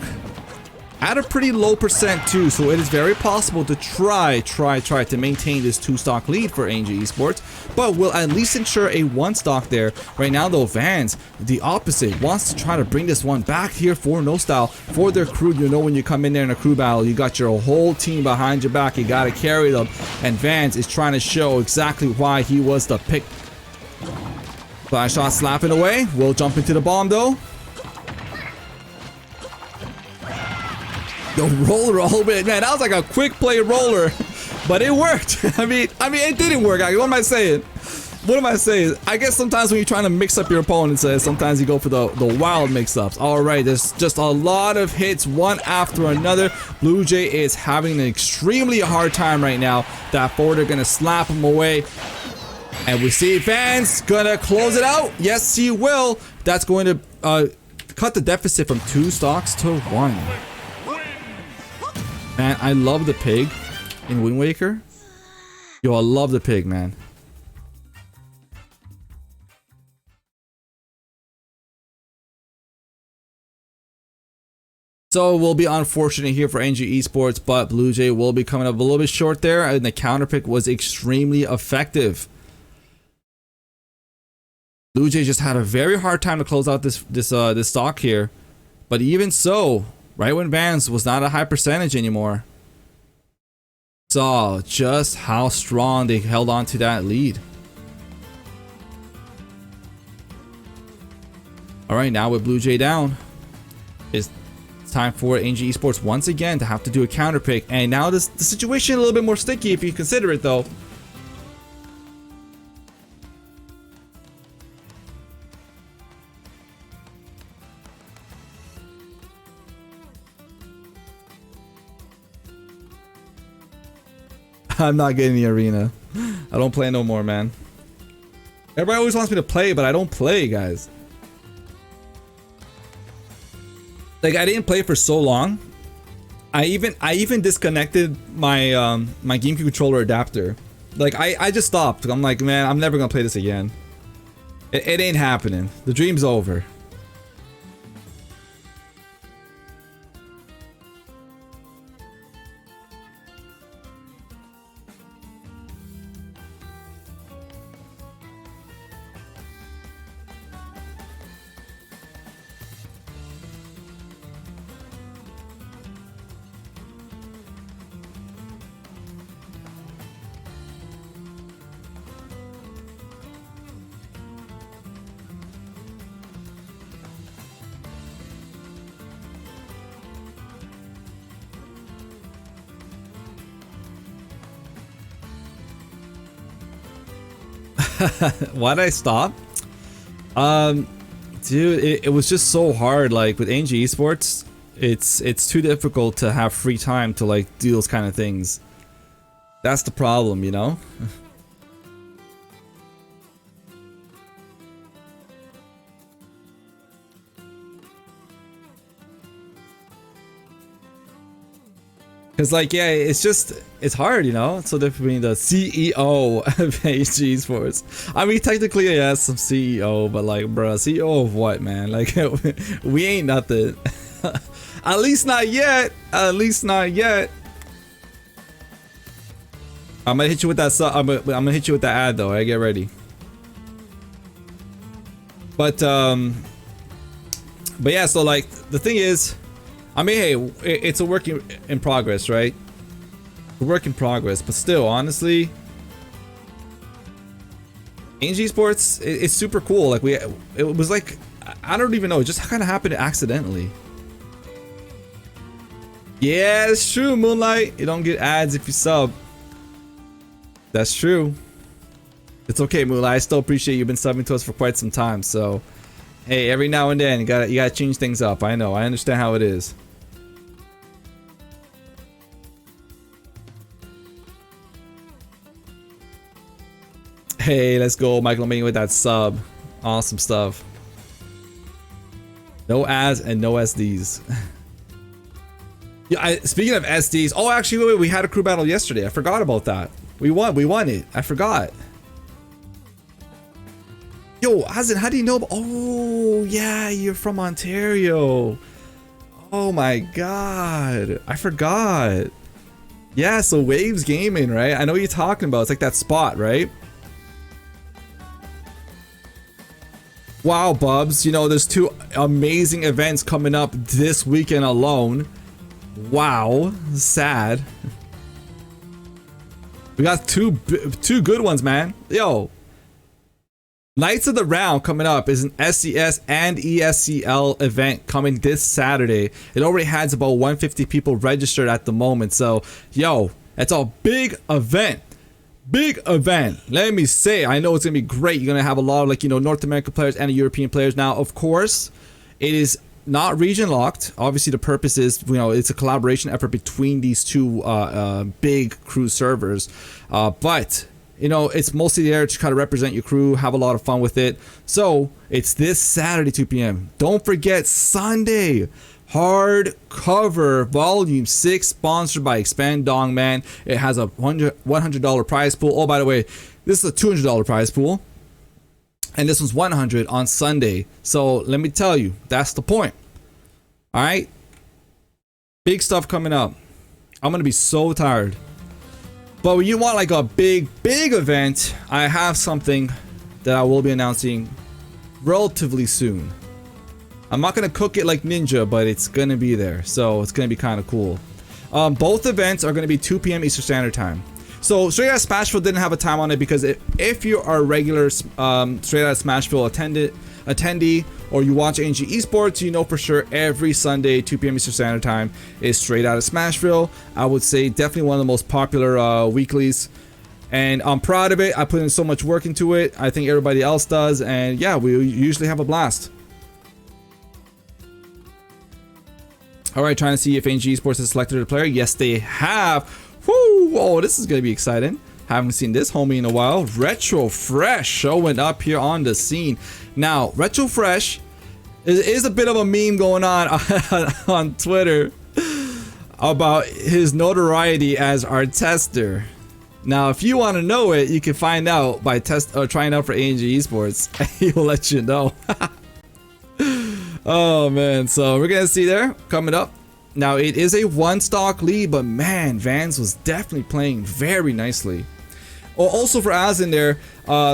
at a pretty low percent too, so it is very possible to try to maintain this 2-stock lead for AnG Esports, but will at least ensure a 1-stock there. Right now though, Vans, the opposite, wants to try to bring this one back here for No Style, for their crew. You know, when you come in there in a crew battle, you got your whole team behind your back, you gotta carry them, and Vans is trying to show exactly why he was the pick. Flash shot slapping away, will jump into the bomb though. The roller all the way, man, that was like a quick play roller, but it worked. I mean, it didn't work. What am I saying? What am I saying? I guess sometimes when you're trying to mix up your opponents, sometimes you go for the wild mix-ups. All right, there's just a lot of hits, one after another. Blue Jay is having an extremely hard time right now. That forwarder gonna slap him away. And we see Vans gonna close it out. Yes, he will. That's going to cut the deficit from 2 stocks to 1. Man, I love the pig in Wind Waker. Yo, I love the pig, man. So it will be unfortunate here for AnG Esports, but Blue Jay will be coming up a little bit short there, and the counter pick was extremely effective. Blue Jay just had a very hard time to close out this stock here, but even so, right when Vans was not a high percentage anymore, saw just how strong they held on to that lead. All right, now with Blue Jay down, it's time for AnG Esports once again to have to do a counter pick, and now the situation a little bit more sticky if you consider it though. I'm not getting the arena. I don't play no more, man. Everybody always wants me to play, but I don't play, guys. Like, I didn't play for so long. I even disconnected my my GameCube controller adapter. Like, I just stopped. I'm like, man, I'm never gonna play this again. It ain't happening. The dream's over. Why did I stop? Dude, it was just so hard. Like with AnG Esports, it's too difficult to have free time to like do those kind of things. That's the problem, you know? Cause like, yeah, it's hard, you know? It's so different between the CEO of AnG Esports. I mean, technically, yes, some CEO, but like, bruh, CEO of what, man? Like, we ain't nothing. At least not yet. At least not yet. I'm gonna hit you with that. I'm gonna hit you with that ad though. Alright, get ready. But yeah. So like, the thing is, I mean, hey, it's a work in progress, right? A work in progress, but still, honestly, AnG Esports, it's super cool. Like it was like, I don't even know, it just kind of happened accidentally. Yeah, it's true, Moonlight. You don't get ads if you sub. That's true. It's okay, Moonlight. I still appreciate you've been subbing to us for quite some time. So, hey, every now and then you gotta change things up. I know. I understand how it is. Hey, let's go, Michael May with that sub. Awesome stuff. No ads and no SDs. Yeah, speaking of SDs, oh, actually, wait, we had a crew battle yesterday. I forgot about that. We won it. I forgot. Yo, Azin, how do you know? Oh, yeah, you're from Ontario. Oh my god, I forgot. Yeah, so Waves Gaming, right? I know what you're talking about. It's like that spot, right? Wow, Bubs, you know, there's 2 amazing events coming up this weekend alone. Wow, sad. We got two good ones, man. Yo, Knights of the Round coming up is an SCS and ESCL event coming this Saturday. It already has about 150 people registered at the moment. So, yo, it's a big event. Big event. Let me say, I know it's going to be great. You're going to have a lot of, like, you know, North American players and European players. Now, of course, it is not region locked. Obviously, the purpose is, you know, it's a collaboration effort between these 2 big crew servers. But you know, it's mostly there to kind of represent your crew, have a lot of fun with it. So it's this Saturday, 2 p.m. Don't forget Sunday, Hardcover Volume 6, sponsored by Expand Dong Man. It has a $100 prize pool. Oh, by the way, this is a $200 prize pool, and this one's $100 on Sunday. So let me tell you, that's the point. All right, big stuff coming up. I'm gonna be so tired. But when you want like a big event, I have something that I will be announcing relatively soon. I'm not going to cook it like Ninja, but it's going to be there. So it's going to be kind of cool. Both events are going to be 2 p.m. Eastern Standard Time. So Straight Outta Smashville didn't have a time on it because if you are a regular Straight Outta Smashville attendee, or you watch AnG Esports, you know for sure every Sunday 2 p.m. Eastern Standard Time is Straight Outta Smashville. I would say definitely one of the most popular weeklies, and I'm proud of it. I put in so much work into it. I think everybody else does, and yeah, we usually have a blast. Alright, trying to see if AnG Esports has selected a player. Yes, they have. Woo! Oh, this is going to be exciting. Haven't seen this homie in a while. Retro Fresh showing up here on the scene. Now, Retro Fresh is a bit of a meme going on on Twitter about his notoriety as our tester. Now, if you want to know it, you can find out by trying out for AnG Esports. He will let you know. Oh man, so we're gonna see there coming up. Now, it is a 1-stock lead, but man, Vans was definitely playing very nicely. Also for Az in there,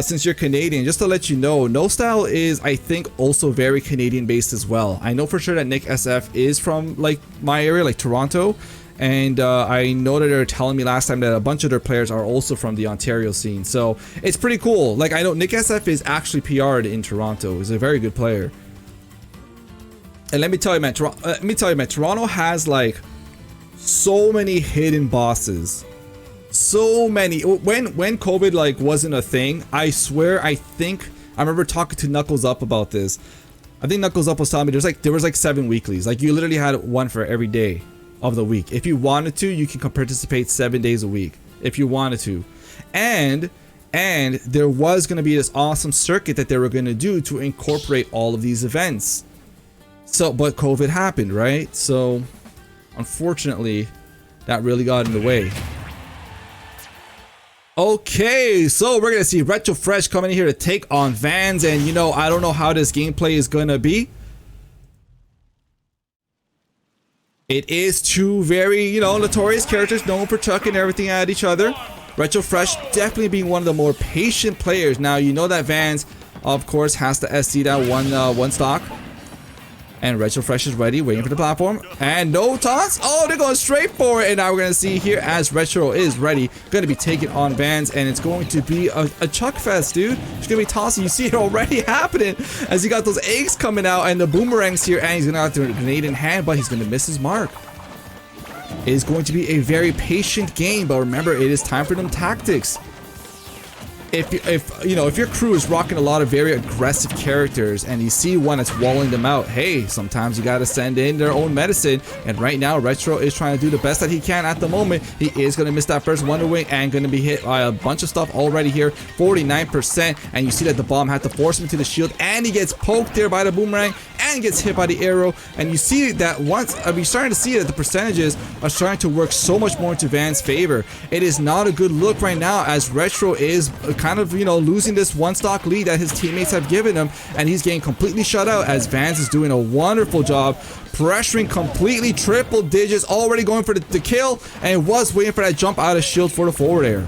since you're Canadian, just to let you know, No Style is, I think, also very Canadian based as well. I know for sure that Nick SF is from like my area, like Toronto, and I know that they were telling me last time that a bunch of their players are also from the Ontario scene. So it's pretty cool. Like, I know Nick SF is actually PR'd in Toronto. He's a very good player. And let me tell you, man, Toronto has like so many hidden bosses. So many. When COVID like wasn't a thing, I swear, I remember talking to Knuckles Up about this. I think Knuckles Up was telling me there was like 7 weeklies. Like, you literally had one for every day of the week. If you wanted to, you can participate 7 days a week if you wanted to. And there was going to be this awesome circuit that they were going to do to incorporate all of these events. So, but COVID happened, right? So, unfortunately, that really got in the way. Okay, so we're gonna see Retro Fresh coming in here to take on Vans, and you know, I don't know how this gameplay is gonna be. It is 2 very, you know, notorious characters known for chucking everything at each other. Retro Fresh definitely being one of the more patient players. Now, you know that Vans, of course, has to SC that one stock. And Retro Fresh is ready, waiting for the platform. And no taunts. Oh, they're going straight for it. And now we're going to see here as Retro is ready, going to be taking on Vans. And it's going to be a chuck fest, dude. It's going to be tossing. You see it already happening as he got those eggs coming out and the boomerangs here. And he's going to have to grenade in hand, but he's going to miss his mark. It is going to be a very patient game, but remember, it is time for them tactics. If your crew is rocking a lot of very aggressive characters and you see one that's walling them out, hey, sometimes you gotta send in their own medicine. And right now, Retro is trying to do the best that he can at the moment. He is gonna miss that first Wonder Wing and gonna be hit by a bunch of stuff already here, 49%. And you see that the bomb had to force him into the shield, and he gets poked there by the boomerang and gets hit by the arrow. And you see that once, you're starting to see that the percentages are starting to work so much more into Van's favor. It is not a good look right now as Retro is kind of, you know, losing this one stock lead that his teammates have given him, and he's getting completely shut out as Vans is doing a wonderful job pressuring completely, triple digits, already going for the kill, and was waiting for that jump out of shield for the forward air.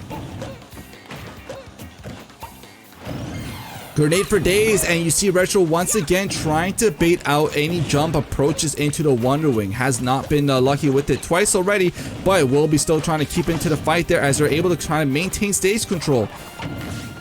Grenade for days, and you see Retro once again trying to bait out any jump approaches into the Wonder Wing. Has not been lucky with it twice already, but will be still trying to keep into the fight there as they're able to try to maintain stage control.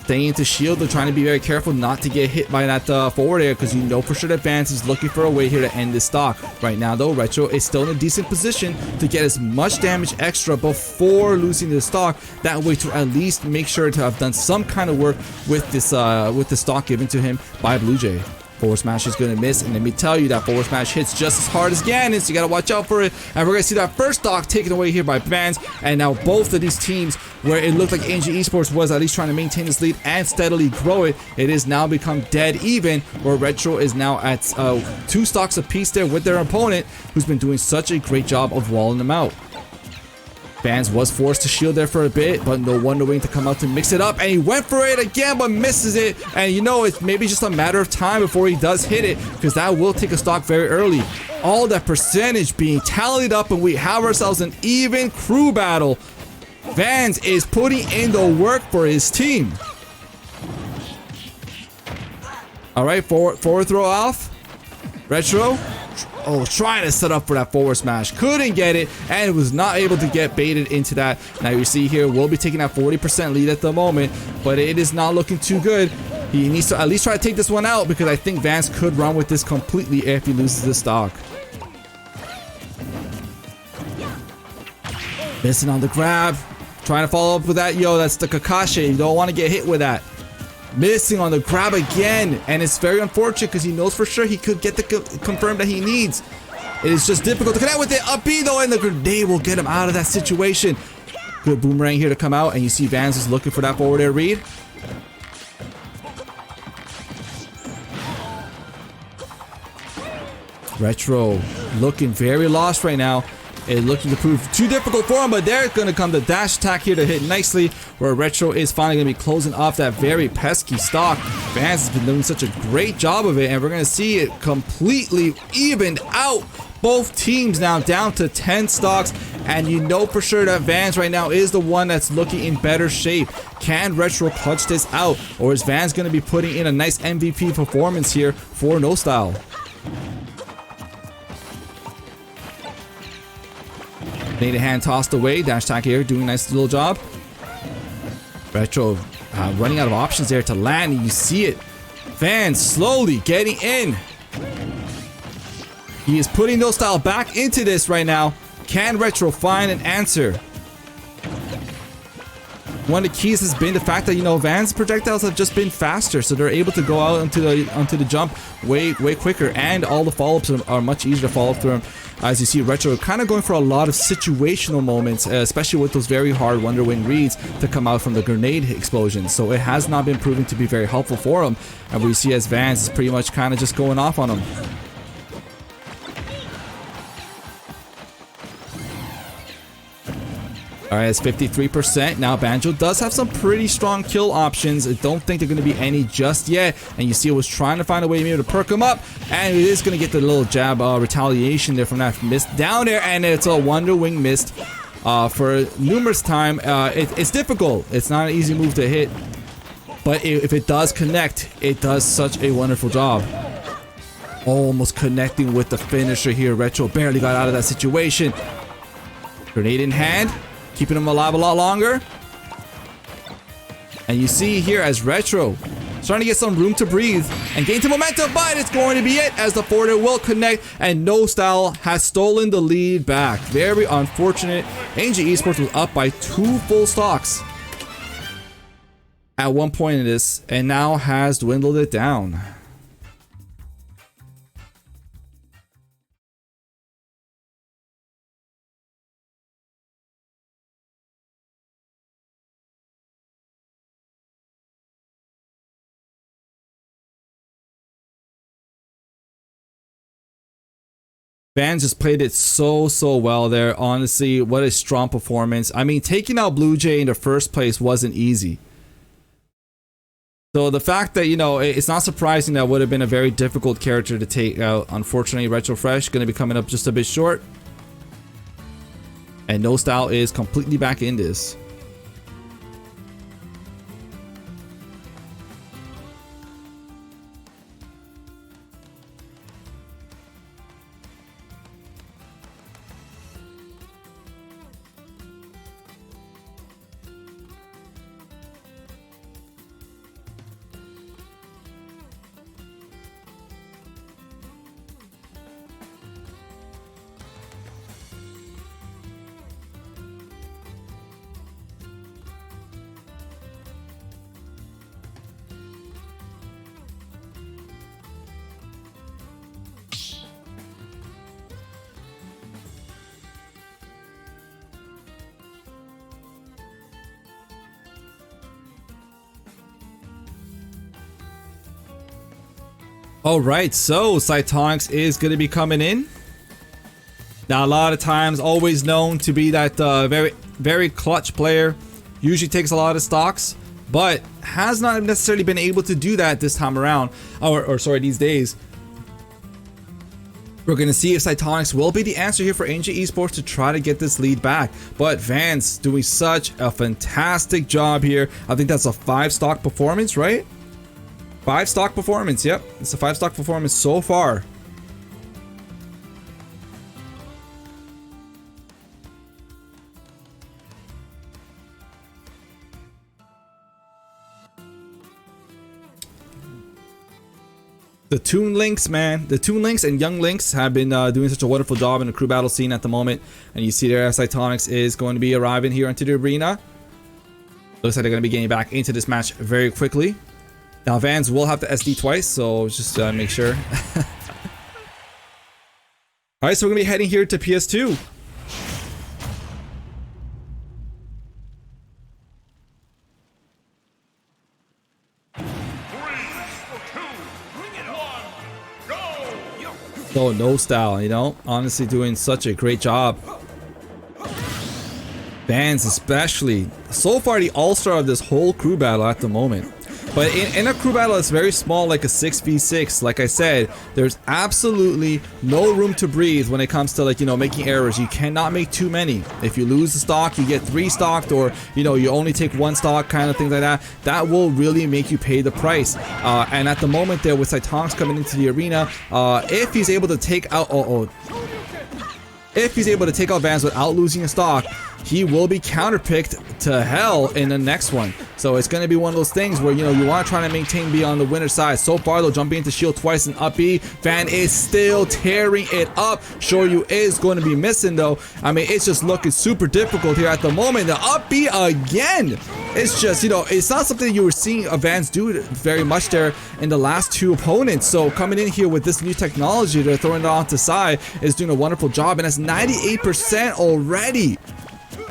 Staying into shield, they're trying to be very careful not to get hit by that forward air, because you know for sure that Vance is looking for a way here to end this stock. Right now though, Retro is still in a decent position to get as much damage extra before losing the stock. That way to at least make sure to have done some kind of work with this with the stock given to him by Blue Jay. Forward smash is going to miss, and let me tell you that forward smash hits just as hard as Ganon, so you got to watch out for it. And we're going to see that first stock taken away here by Vans, and now both of these teams, where it looked like AnG Esports was at least trying to maintain this lead and steadily grow it, it has now become dead even, where Retro is now at 2 stocks apiece there with their opponent, who's been doing such a great job of walling them out. Vans was forced to shield there for a bit, but no Wonder Wing to come out to mix it up, and he went for it again but misses it, and you know it's maybe just a matter of time before he does hit it, because that will take a stock very early. All that percentage being tallied up, and we have ourselves an even crew battle. Vans is putting in the work for his team. Alright, forward throw off. Retro. Oh, trying to set up for that forward smash. Couldn't get it, and was not able to get baited into that. Now you see here, we'll be taking that 40% lead at the moment, but it is not looking too good. He needs to at least try to take this one out, because I think Vance could run with this completely if he loses the stock. Missing on the grab. Trying to follow up with that. Yo, that's the Kakashi. You don't want to get hit with that. Missing on the grab again, and it's very unfortunate because he knows for sure he could get the confirm that he needs. It is just difficult to connect with it. Up B though, and the grenade will get him out of that situation. Good boomerang here to come out, and you see Vans is looking for that forward air read. Retro looking very lost right now. It's looking to prove too difficult for him, but there's going to come the dash attack here to hit nicely, where Retro is finally going to be closing off that very pesky stock. Vance has been doing such a great job of it, and we're going to see it completely evened out. Both teams now down to 10 stocks, and you know for sure that Vans right now is the one that's looking in better shape. Can Retro clutch this out, or is Vans going to be putting in a nice MVP performance here for No Style? Made a hand tossed away. Dash attack here, doing a nice little job. Retro running out of options there to land. You see it. Vans slowly getting in. He is putting No Style back into this right now. Can Retro find an answer? One of the keys has been the fact that, you know, Vans projectiles have just been faster, so they're able to go out onto the jump way quicker, and all the follow-ups are much easier to follow through them. As you see, Retro kind of going for a lot of situational moments, especially with those very hard Wonder Wing reads to come out from the grenade explosions. So it has not been proving to be very helpful for him, and we see as Vans is pretty much kind of just going off on him. Alright, it's 53%. Now, Banjo does have some pretty strong kill options. I don't think they're going to be any just yet. And you see it was trying to find a way maybe to perk him up. And it is going to get the little jab retaliation there from that miss down there. And it's a Wonder Wing missed for numerous time. It's difficult. It's not an easy move to hit. But if it does connect, it does such a wonderful job. Almost connecting with the finisher here. Retro barely got out of that situation. Grenade in hand. Keeping him alive a lot longer. And you see here as Retro starting to get some room to breathe and gain some momentum, but it's going to be it as the forwarder will connect, and No Style has stolen the lead back. Very unfortunate. AnG Esports was up by 2 full stocks at one point in this, and now has dwindled it down. Vans just played it so well there. Honestly, what a strong performance. I mean, taking out Blue Jay in the first place wasn't easy. So the fact that, you know, it's not surprising that would have been a very difficult character to take out. Unfortunately, Retro Fresh going to be coming up just a bit short. And No Style is completely back in this. Alright, so Cytonics is going to be coming in. Now, a lot of times, always known to be that very clutch player. Usually takes a lot of stocks, but has not necessarily been able to do that this time around. Or sorry, these days. We're going to see if Cytonics will be the answer here for AnG Esports to try to get this lead back. But Vance doing such a fantastic job here. I think that's a 5-stock performance, right? 5-stock performance, yep. It's a 5-stock performance so far. The Toon Links, man. The Toon Links and Young Links have been doing such a wonderful job in the crew battle scene at the moment. And you see there, Cytonics is going to be arriving here into the arena. Looks like they're going to be getting back into this match very quickly. Now, Vans will have to SD twice, so just make sure. Alright, so we're going to be heading here to PS2. So, No Style, you know, honestly doing such a great job. Vans especially. So far, the all-star of this whole crew battle at the moment. But in a crew battle that's very small, like a 6v6, like I said, there's absolutely no room to breathe when it comes to, like, you know, making errors. You cannot make too many. If you lose the stock, you get 3 stocked, or, you know, you only take 1 stock, kind of things like that. That will really make you pay the price. And at the moment there, with Cytonics coming into the arena, if he's able to take out... If he's able to take out Vans without losing a stock, he will be counterpicked to hell in the next one. So it's going to be one of those things where, you know, you want to try to maintain, be on the winner's side. So far, though, jumping into shield twice and up B, Van is still tearing it up. Shoryu is going to be missing, though. I mean, it's just looking super difficult here at the moment. The up B again. It's just, you know, it's not something you were seeing Vans do very much there in the last 2 opponents. So coming in here with this new technology, they're throwing it off to side, is doing a wonderful job, and it's 98% already.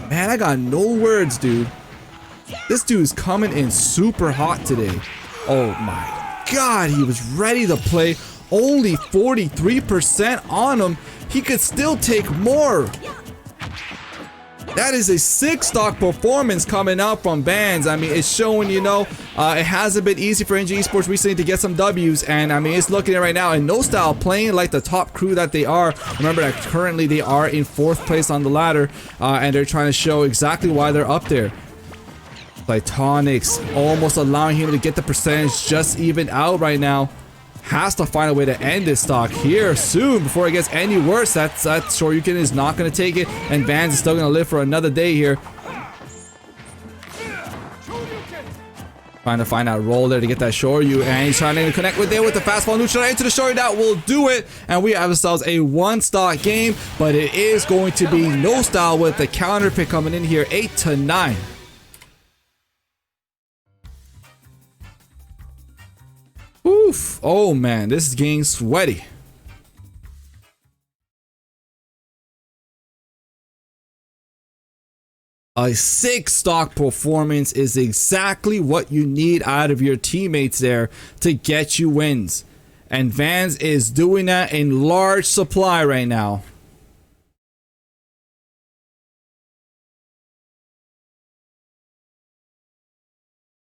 Man, I got no words, dude. This dude's coming in super hot today. Oh my god, he was ready to play. Only 43% on him. He could still take more. That is a 6-stock performance coming out from Vans. I mean, it's showing, you know, it hasn't been easy for AnG Esports recently to get some W's. And I mean, it's looking at it right now. And No Style playing like the top crew that they are. Remember that currently they are in 4th place on the ladder. And they're trying to show exactly why they're up there. Cytonics almost allowing him to get the percentage just even out right now. Has to find a way to end this stock here soon before it gets any worse. That Shoryuken is not going to take it, and Vans is still going to live for another day here. Trying to find that roll there to get that Shoryu, and he's trying to connect with it with the fastball neutral into the Shoryu. That will do it, and we have ourselves a 1-stock game, but it is going to be No Style with the counter pick coming in here, 8-9. Oof. Oh man, this is getting sweaty. A 6-stock performance is exactly what you need out of your teammates there to get you wins. And Vans is doing that in large supply right now.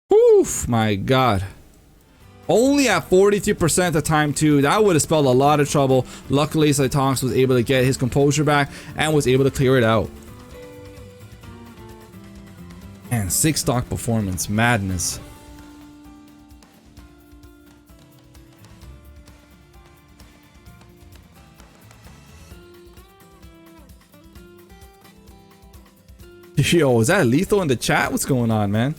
Woo. Whew, my God. Only at 43% of the time too. That would have spelled a lot of trouble. Luckily, Cytonks was able to get his composure back and was able to clear it out. Man, 6 stock performance. Madness. Yo, is that lethal in the chat? What's going on, man?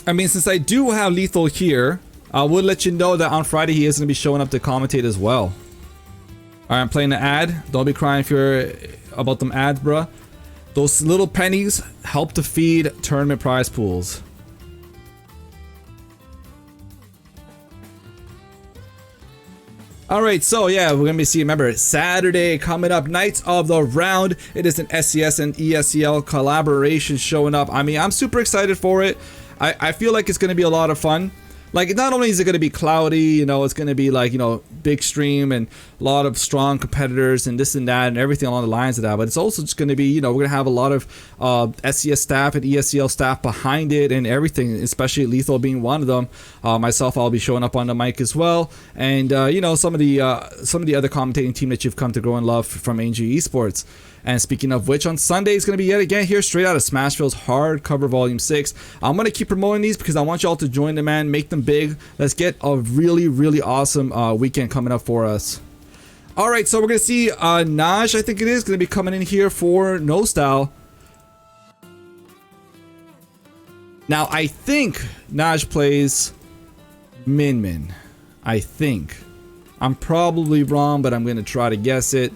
I mean, since I do have lethal here, I would let you know that on Friday he is going to be showing up to commentate as well. Alright, I'm playing the ad. Don't be crying if you're about them ads, bruh. Those little pennies help to feed tournament prize pools. Alright, so yeah, we're gonna be seeing, remember, Saturday coming up, Knights of the Round. It is an SCS and ESCL collaboration showing up. I mean, I'm super excited for it. I feel like it's gonna be a lot of fun. Like, not only is it gonna be cloudy, you know, it's gonna be like, you know, big stream and a lot of strong competitors and this and that and everything along the lines of that, but it's also just gonna be, you know, we're gonna have a lot of SCS staff and ESCL staff behind it and everything, especially Lethal being one of them. Myself, I'll be showing up on the mic as well, and you know, some of the other commentating team that you've come to grow and love from AnG Esports. And speaking of which, on Sunday is going to be yet again here straight out of Smashville's Hardcover Volume 6. I'm going to keep promoting these because I want y'all to join them, man. Make them big. Let's get a really, really awesome weekend coming up for us. Alright, so we're going to see Naj, I think it is, going to be coming in here for No Style. Now, I think Naj plays Min Min. I think. I'm probably wrong, but I'm going to try to guess it.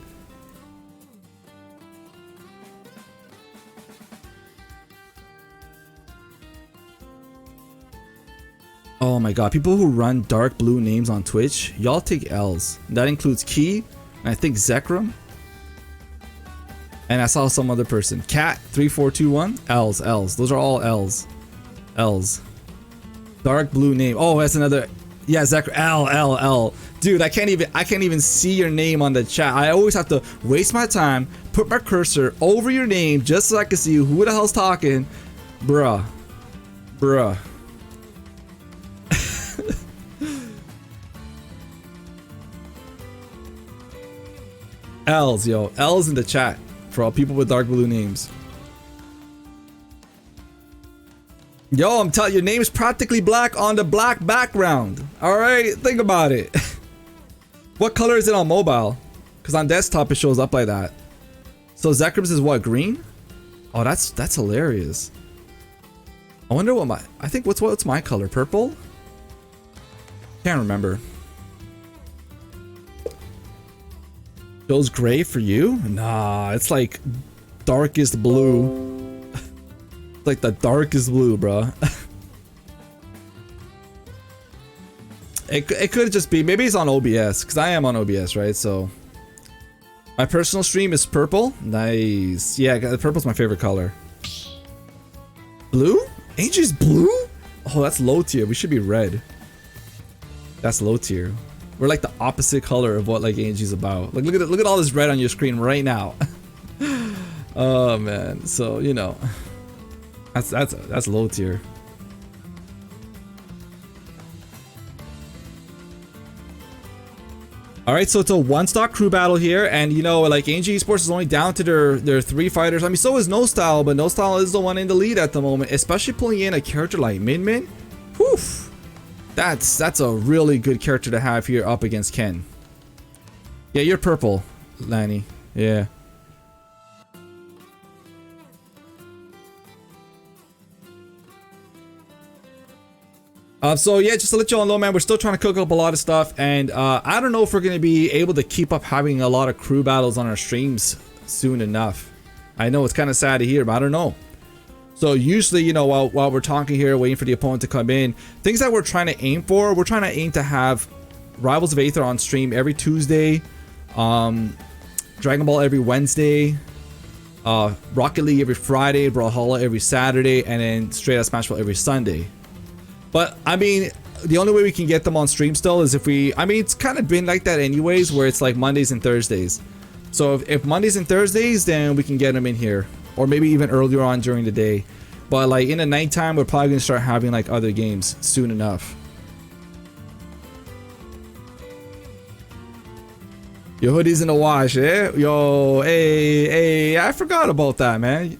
Oh my god, people who run dark blue names on Twitch, y'all take L's. That includes Key, and I think Zekrom. And I saw some other person. Cat3421. L's, L's. Those are all L's. L's. Dark blue name. Oh, that's another. Yeah, Zekrom. L. Dude, I can't even see your name on the chat. I always have to waste my time, put my cursor over your name just so I can see who the hell's talking. Bruh. L's, yo. L's in the chat for all people with dark blue names. Yo, I'm telling you, your name is practically black on the black background. Alright, think about it. What color is it on mobile? Because on desktop it shows up like that. So Zekrom's is what, green? Oh, that's hilarious. I wonder what I think what's my color? Purple? Can't remember. Goes gray for you? Nah, it's like darkest blue. It's like the darkest blue, bro. It could just be, maybe it's on OBS, because I am on OBS, right? So my personal stream is purple. Nice. Yeah, purple's my favorite color. Blue? AnG's blue? Oh, that's low tier. We should be red. That's low tier. We're like the opposite color of what like AnG's about. Like look at all this red on your screen right now. Oh man, so you know, that's low tier. All right, so it's a one stock crew battle here, and you know, like AnG Esports is only down to their 3 fighters. I mean, so is No Style, but No Style is the one in the lead at the moment, especially pulling in a character like Min Min. Whew. That's a really good character to have here up against Ken. Yeah, you're purple, Lanny. Yeah. So yeah, just to let you all know, man, we're still trying to cook up a lot of stuff, and I don't know if we're gonna be able to keep up having a lot of crew battles on our streams soon enough. I know it's kind of sad to hear, but I don't know. So usually, you know, while we're talking here, waiting for the opponent to come in, things that we're trying to aim for, we're trying to aim to have Rivals of Aether on stream every Tuesday, Dragon Ball every Wednesday, Rocket League every Friday, Brawlhalla every Saturday, and then straight out Smashville every Sunday. But I mean, the only way we can get them on stream still is if I mean, it's kind of been like that anyways, where it's like Mondays and Thursdays. So if Mondays and Thursdays, then we can get them in here. Or maybe even earlier on during the day. but like in the nighttime, we're probably gonna start having like other games soon enough. Your hoodie's in the wash, eh? Yo, hey, I forgot about that, man.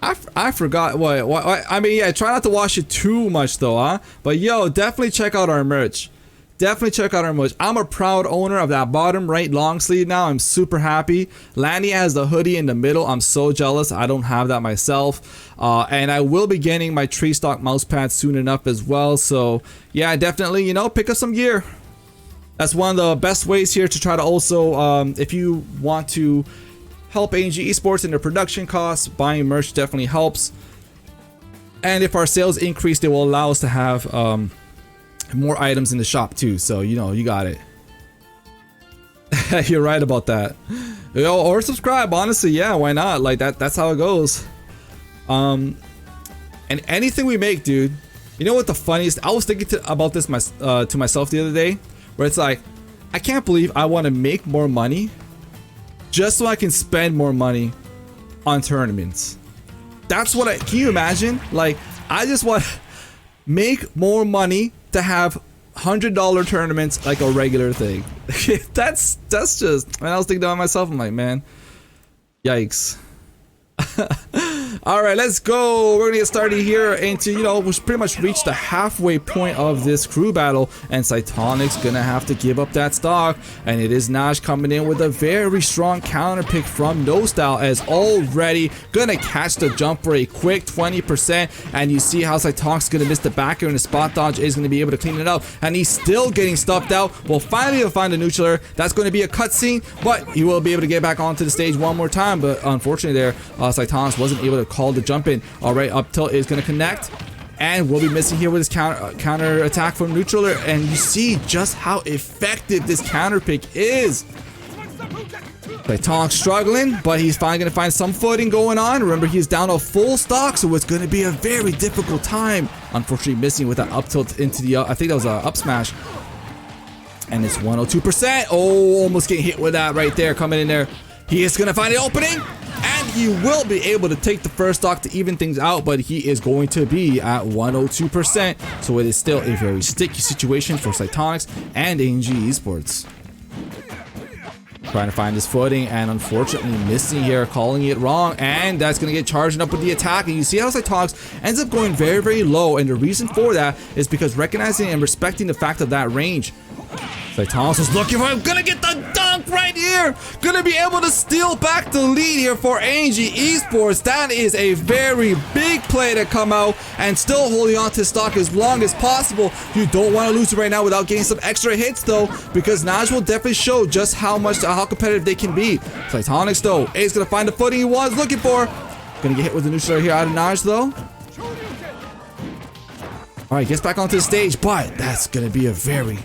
I forgot what I mean, yeah, try not to wash it too much though, huh? But yo, definitely check out our merch. Definitely check out our merch. I'm a proud owner of that bottom right long sleeve now. I'm super happy. Lanny has the hoodie in the middle. I'm so jealous. I don't have that myself. And I will be getting my tree stock mouse pad soon enough as well. So yeah, definitely, you know, pick up some gear. That's one of the best ways here to try to also, if you want to help AnG Esports in their production costs, buying merch definitely helps. And if our sales increase, they will allow us to have more items in the shop too. So, you know, you got it. You're right about that. Yo, or subscribe, honestly, yeah, why not? Like that's how it goes. And anything we make, dude, you know what the funniest, I was thinking about this to myself the other day, where it's like, I can't believe I want to make more money just so I can spend more money on tournaments. That's what can you imagine? Like, I just want to make more money to have $100 tournaments like a regular thing. that's just, man, I was thinking about myself, I'm like, man, yikes. All right, let's go. We're gonna get started here into, you know, we've pretty much reached the halfway point of this crew battle, and Cytonic's gonna have to give up that stock, and it is Nash coming in with a very strong counter pick from No Style, as already gonna catch the jump for a quick 20%, and you see how Cytonic's gonna miss the backer, and the spot dodge is gonna be able to clean it up, and he's still getting stuffed out. Well, finally he'll find a neutral. That's gonna be a cutscene, but he will be able to get back onto the stage one more time, but unfortunately there, Cytonics wasn't able to call the jump in. All right, up tilt is going to connect, and we'll be missing here with his counter attack from neutral, and you see just how effective this counter pick is. Cytonic struggling, but he's finally going to find some footing going on. Remember, he's down a full stock, so it's going to be a very difficult time. Unfortunately, missing with that up tilt into the I think that was a up smash, and it's 102%. Oh, almost getting hit with that right there, coming in there. He is going to find the opening, and he will be able to take the first stock to even things out, but he is going to be at 102%. So it is still a very sticky situation for Cytonics and AnG Esports. Trying to find his footing, and unfortunately missing here, calling it wrong, and that's going to get charged up with the attack. And you see how Cytonics ends up going very, very low, and the reason for that is because recognizing and respecting the fact of that range. Cytonics was looking for him, gonna get the dunk right here, gonna be able to steal back the lead here for AnG Esports. That is a very big play to come out, and still holding on to stock as long as possible. You don't want to lose it right now without getting some extra hits though, because Naj will definitely show just how competitive they can be. Cytonics though is gonna find the footing he was looking for. Gonna get hit with the neutral here out of Naj though. Alright, gets back onto the stage, but that's gonna be a very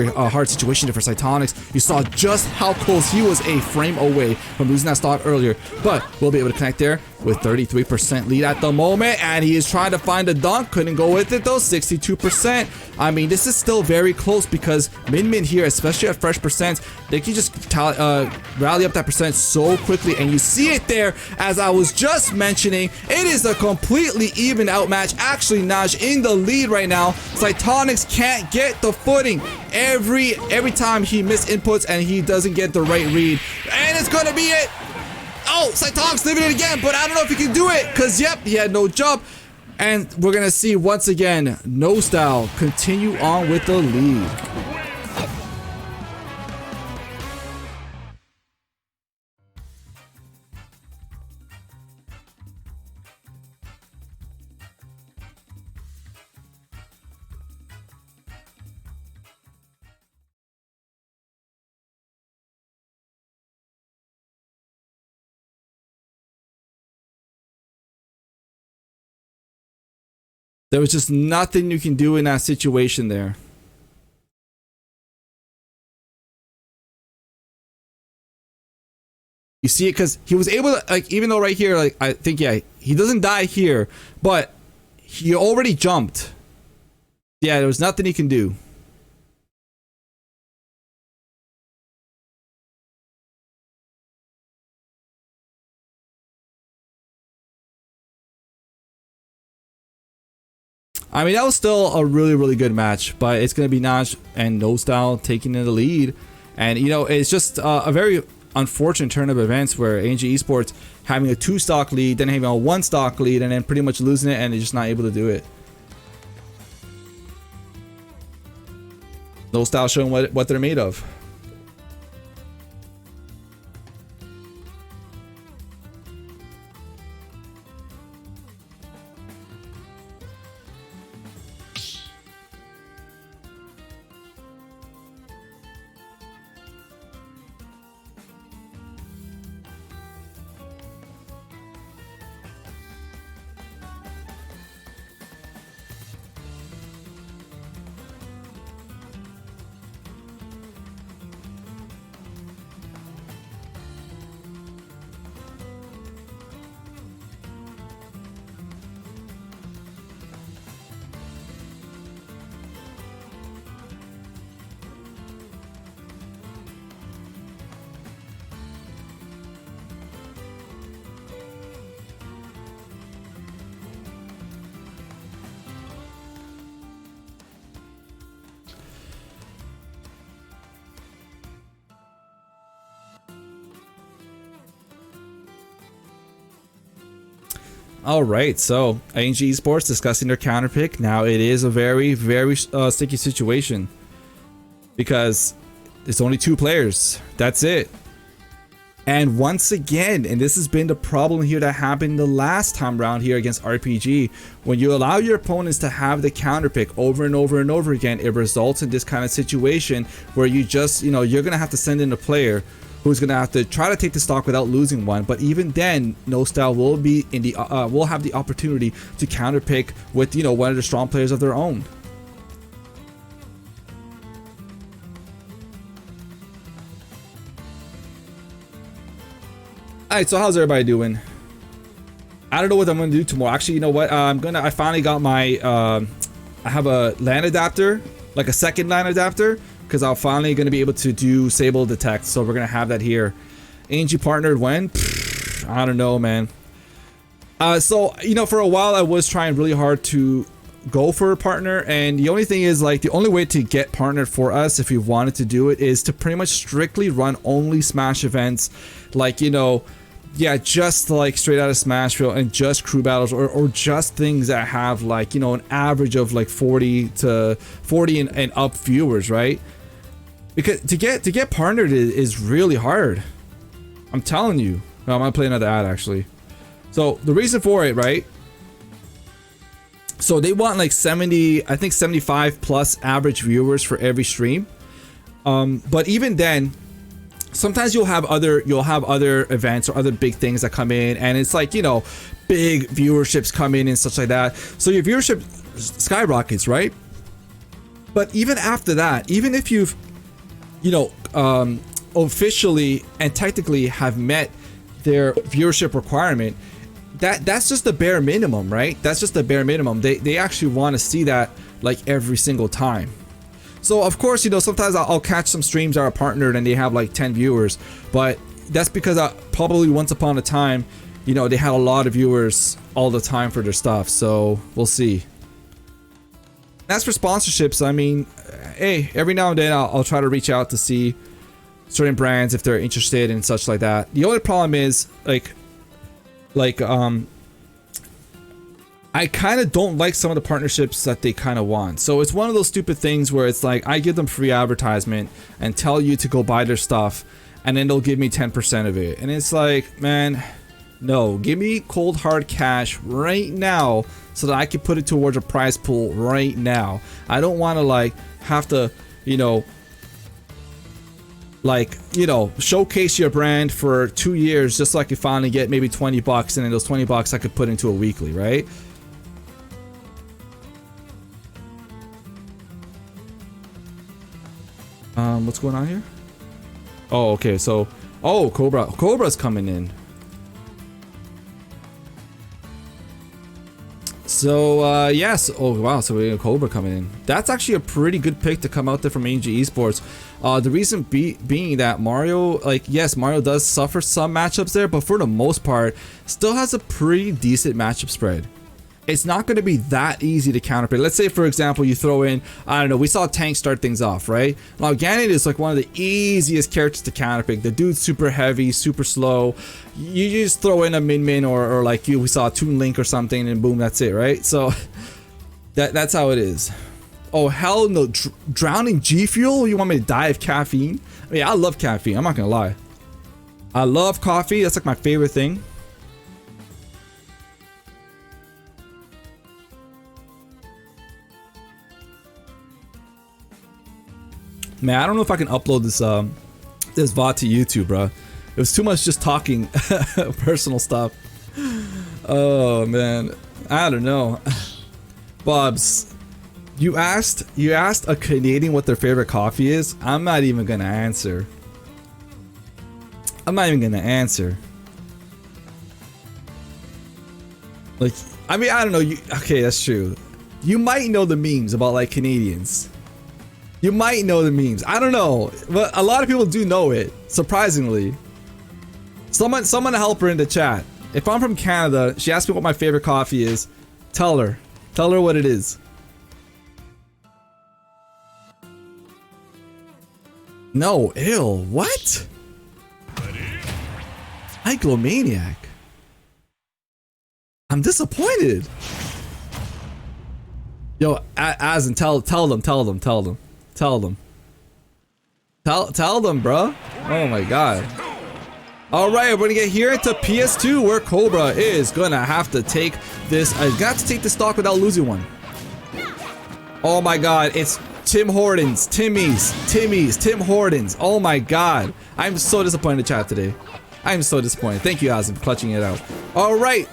hard situation for Cytonics. You saw just how close he was a frame away from losing that stock earlier, but we'll be able to connect there with 33% lead at the moment, and he is trying to find a dunk. Couldn't go with it though, 62%. I mean, this is still very close because Min here, especially at fresh percents, they can just rally up that percent so quickly, and you see it there as I was just mentioning. It is a completely even outmatch. Actually, Naj in the lead right now. Cytonics can't get the footing every time he miss inputs, and he doesn't get the right read, and it's gonna be it. Oh, Cytonic's living it again, but I don't know if he can do it, because yep, he had no jump. And we're gonna see once again No Style continue on with the lead. There was just nothing you can do in that situation there. You see it because he was able to, like, even though right here, like, I think, yeah, he doesn't die here, but he already jumped. Yeah, there was nothing he can do. I mean, that was still a really, really good match, but it's going to be Naj and No Style taking the lead. And, you know, it's just a very unfortunate turn of events where AnG Esports having a 2-stock lead, then having a 1-stock lead, and then pretty much losing it, and they're just not able to do it. No Style showing what they're made of. Alright, so AnG Esports discussing their counter pick. Now it is a very, very sticky situation because it's only 2 players. That's it. And once again, and this has been the problem here that happened the last time around here against RPG, when you allow your opponents to have the counter pick over and over and over again, it results in this kind of situation where you just, you know, you're going to have to send in a player who's gonna have to try to take the stock without losing one. But even then, No Style will be in the will have the opportunity to counter pick with, you know, one of the strong players of their own. Alright, so how's everybody doing? I don't know what I'm gonna do tomorrow. Actually, you know what? I finally got my I have a LAN adapter, like a second LAN adapter, because I'm finally going to be able to do Sable Detect, so we're going to have that here. AnG partnered when? Pfft, I don't know, man. So, you know, for a while I was trying really hard to go for a partner, and the only thing is, like, the only way to get partnered for us, if you wanted to do it, is to pretty much strictly run only Smash events, like, you know, yeah, just like straight out of Smashville, and just crew battles, or just things that have, like, you know, an average of like 40 and up viewers, right? Because to get partnered is really hard. I'm telling you. No, I'm gonna play another ad actually. So the reason for it, right? So they want like 70, I think 75 plus average viewers for every stream. But even then, sometimes you'll have other events or other big things that come in, and it's like, you know, big viewerships come in and such like that. So your viewership skyrockets, right? But even after that, even if you've, you know, officially and technically have met their viewership requirement, that's just the bare minimum, right? That's just the bare minimum. They actually want to see that like every single time. So of course, you know, sometimes I'll catch some streams that are partnered and they have like 10 viewers, but that's because probably once upon a time, you know, they had a lot of viewers all the time for their stuff. So we'll see. As for sponsorships, I mean, hey, every now and then I'll try to reach out to see certain brands if they're interested in such like that. The only problem is I kind of don't like some of the partnerships that they kind of want. So it's one of those stupid things where it's like I give them free advertisement and tell you to go buy their stuff, and then they'll give me 10% of it. And it's like, man, no, give me cold hard cash right now so that I can put it towards a prize pool right now. I don't want to like have to, you know, like, you know, showcase your brand for 2 years just so I could finally get maybe 20 bucks, and then those 20 bucks I could put into a weekly, right? What's going on here? Oh, okay, so, oh, Cobra's coming in. So, yes, oh wow, so we have Cobra coming in. That's actually a pretty good pick to come out there from AnG Esports. The reason being that Mario, like, yes, Mario does suffer some matchups there, but for the most part, still has a pretty decent matchup spread. it's not going to be that easy to counterpick. Let's say, for example, you throw in, I don't know, we saw Tank start things off, right? Now, Ganon is like one of the easiest characters to counterpick. The dude's super heavy, super slow. You just throw in a Min or like we saw Toon Link or something, and boom, that's it, right? So that's how it is. Oh, hell no. Drowning G Fuel? You want me to die of caffeine? I mean, I love caffeine. I'm not going to lie. I love coffee. That's like my favorite thing. Man, I don't know if I can upload this this VOD to YouTube, bro. It was too much just talking personal stuff. Oh man, I don't know. Bobs, you asked a Canadian what their favorite coffee is. I'm not even gonna answer. I'm not even gonna answer. Like, I mean, I don't know. Okay, that's true. You might know the memes about like Canadians. You might know the memes. I don't know, but a lot of people do know it. Surprisingly, someone help her in the chat. If I'm from Canada, she asked me what my favorite coffee is. Tell her what it is. No, ew, what? Hyglomaniac. I'm disappointed. Yo, Asin, tell them. Tell them, bro. Oh my god. Alright, we're gonna get here into PS2 where Cobra is gonna have to take this. Got to take the stock without losing one. Oh my god, it's Tim Hortons. Tim Hortons. Oh my god. I'm so disappointed in the chat today. I'm so disappointed. Thank you, Asin, for clutching it out. Alright.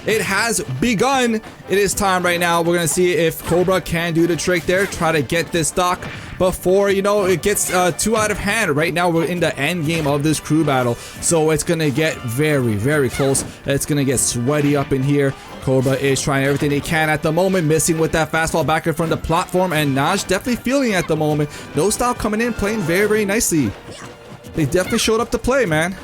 It has begun. It is time right now. We're gonna see if Cobra can do the trick there. Try to get this stock before, you know, it gets too out of hand. Right now we're in the end game of this crew battle, so it's gonna get very, very close. It's gonna get sweaty up in here. Cobra is trying everything he can at the moment, missing with that fastball back in front of the platform, and Naj definitely feeling it at the moment. No Style coming in, playing very, very nicely. They definitely showed up to play, man.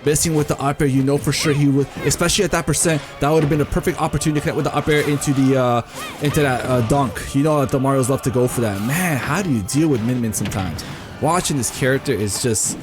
Missing with the up air, you know for sure he would, especially at that percent, that would have been a perfect opportunity to connect with the up air into that dunk. You know that the Marios love to go for that. Man, how do you deal with Min sometimes? Watching this character is just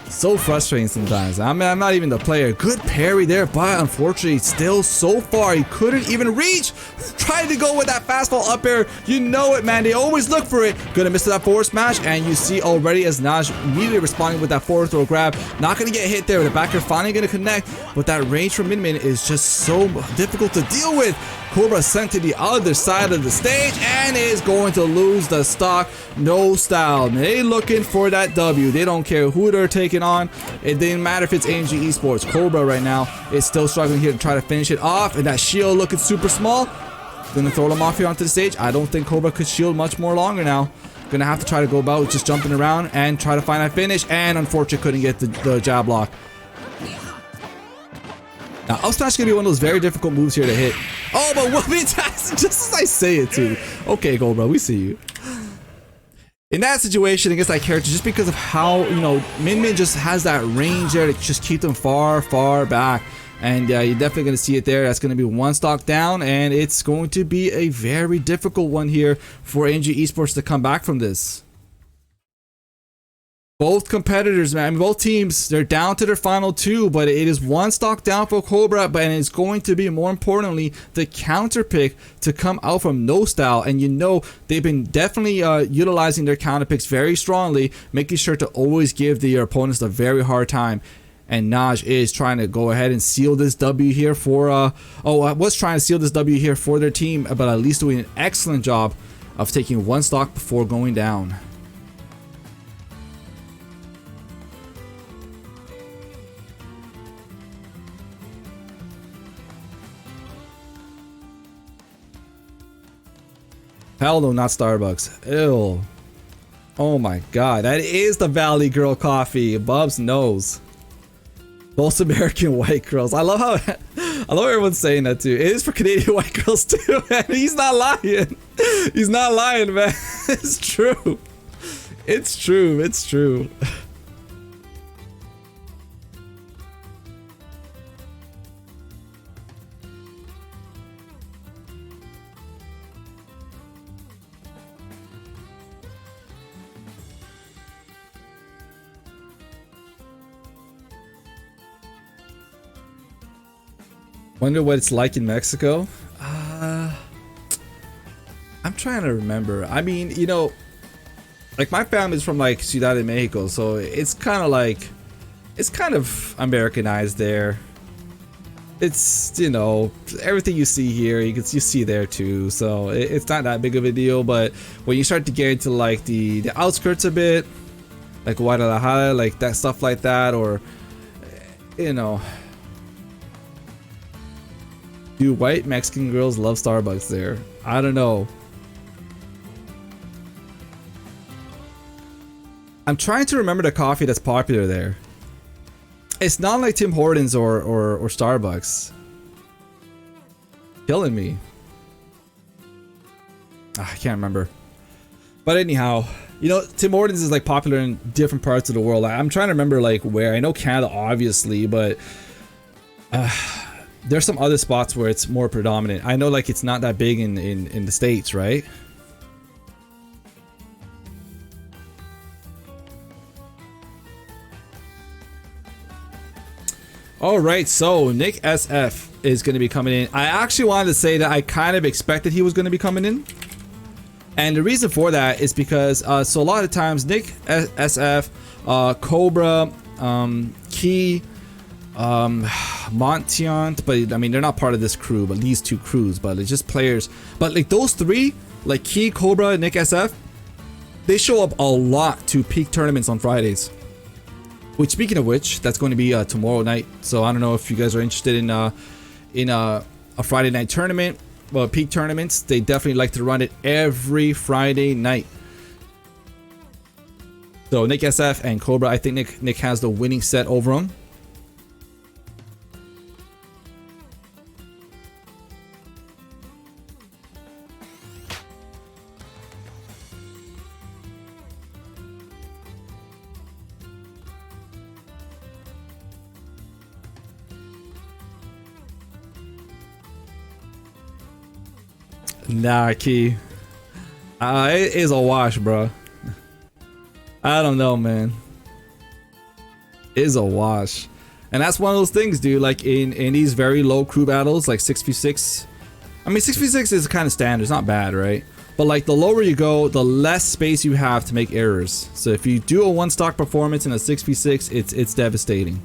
so frustrating sometimes. I mean, I'm not even the player. Good parry there, but unfortunately, still so far, he couldn't even reach. Trying to go with that fastball up air. You know it, man. They always look for it. Gonna miss that forward smash, and you see already as Naj immediately responding with that forward throw grab. Not gonna get hit there. The back air finally gonna connect, but that range from Min is just so difficult to deal with. Cobra sent to the other side of the stage and is going to lose the stock. No Style. They looking for that W. They don't care who they're taking on. It didn't matter if it's AnG Esports. Cobra right now is still struggling here to try to finish it off, and that shield looking super small. Gonna throw them off here onto the stage. I don't think Cobra could shield much more longer now. Gonna have to try to go about just jumping around and try to find that finish, and unfortunately couldn't get the jab block. Now, up smash is going to be one of those very difficult moves here to hit. Oh, but whooping attacks just as I say it too. Okay, Cobra, we see you. In that situation against that character, just because of how, you know, Min just has that range there to just keep them far, far back. And you're definitely going to see it there. That's going to be one stock down, and it's going to be a very difficult one here for AnG Esports to come back from this. Both competitors, man, both teams, they're down to their final two, but it is one stock down for Cobra, but it's going to be, more importantly, the counter pick to come out from No Style. And you know, they've been definitely utilizing their counter picks very strongly, making sure to always give the opponents a very hard time. And Naj is trying to go ahead and seal this W here for, was trying to seal this W here for their team, but at least doing an excellent job of taking one stock before going down. Hell no, not Starbucks. Ew. Oh my god, that is the Valley Girl coffee. Bubs knows. Both American white girls. I love how everyone's saying that too. It is for Canadian white girls too, man. He's not lying. He's not lying, man. It's true. It's true. It's true. Wonder what it's like in Mexico. I'm trying to remember. I mean, you know, like my family's from like Ciudad de Mexico, so it's kind of Americanized there. It's, you know, everything you see here, you see there too. So it's not that big of a deal. But when you start to get into like the outskirts a bit, like Guadalajara, like that stuff like that, or you know, do white Mexican girls love Starbucks there? I don't know. I'm trying to remember the coffee that's popular there. It's not like Tim Hortons or Starbucks. Killing me. I can't remember. But anyhow, you know, Tim Hortons is like popular in different parts of the world. I'm trying to remember like where. I know Canada obviously, but there's some other spots where it's more predominant. I know like it's not that big in the States, right? Alright, so Nick SF is going to be coming in. I actually wanted to say that I kind of expected he was going to be coming in. And the reason for that is because, so a lot of times Nick SF, Cobra, Key, Montiant, but I mean, they're not part of this crew, but these two crews, but it's just players. But like those three, like Key, Cobra, Nick SF, they show up a lot to peak tournaments on Fridays. Which, speaking of which, that's going to be tomorrow night. So I don't know if you guys are interested in a Friday night tournament. Well, peak tournaments, they definitely like to run it every Friday night. So Nick SF and Cobra, I think Nick has the winning set over him. Nah, Key. It is a wash, bro. I don't know, man. It is a wash. And that's one of those things, dude. Like in these very low crew battles, like 6v6. I mean, 6v6 is kind of standard. It's not bad, right? But like the lower you go, the less space you have to make errors. So if you do a one stock performance in a 6v6, it's devastating.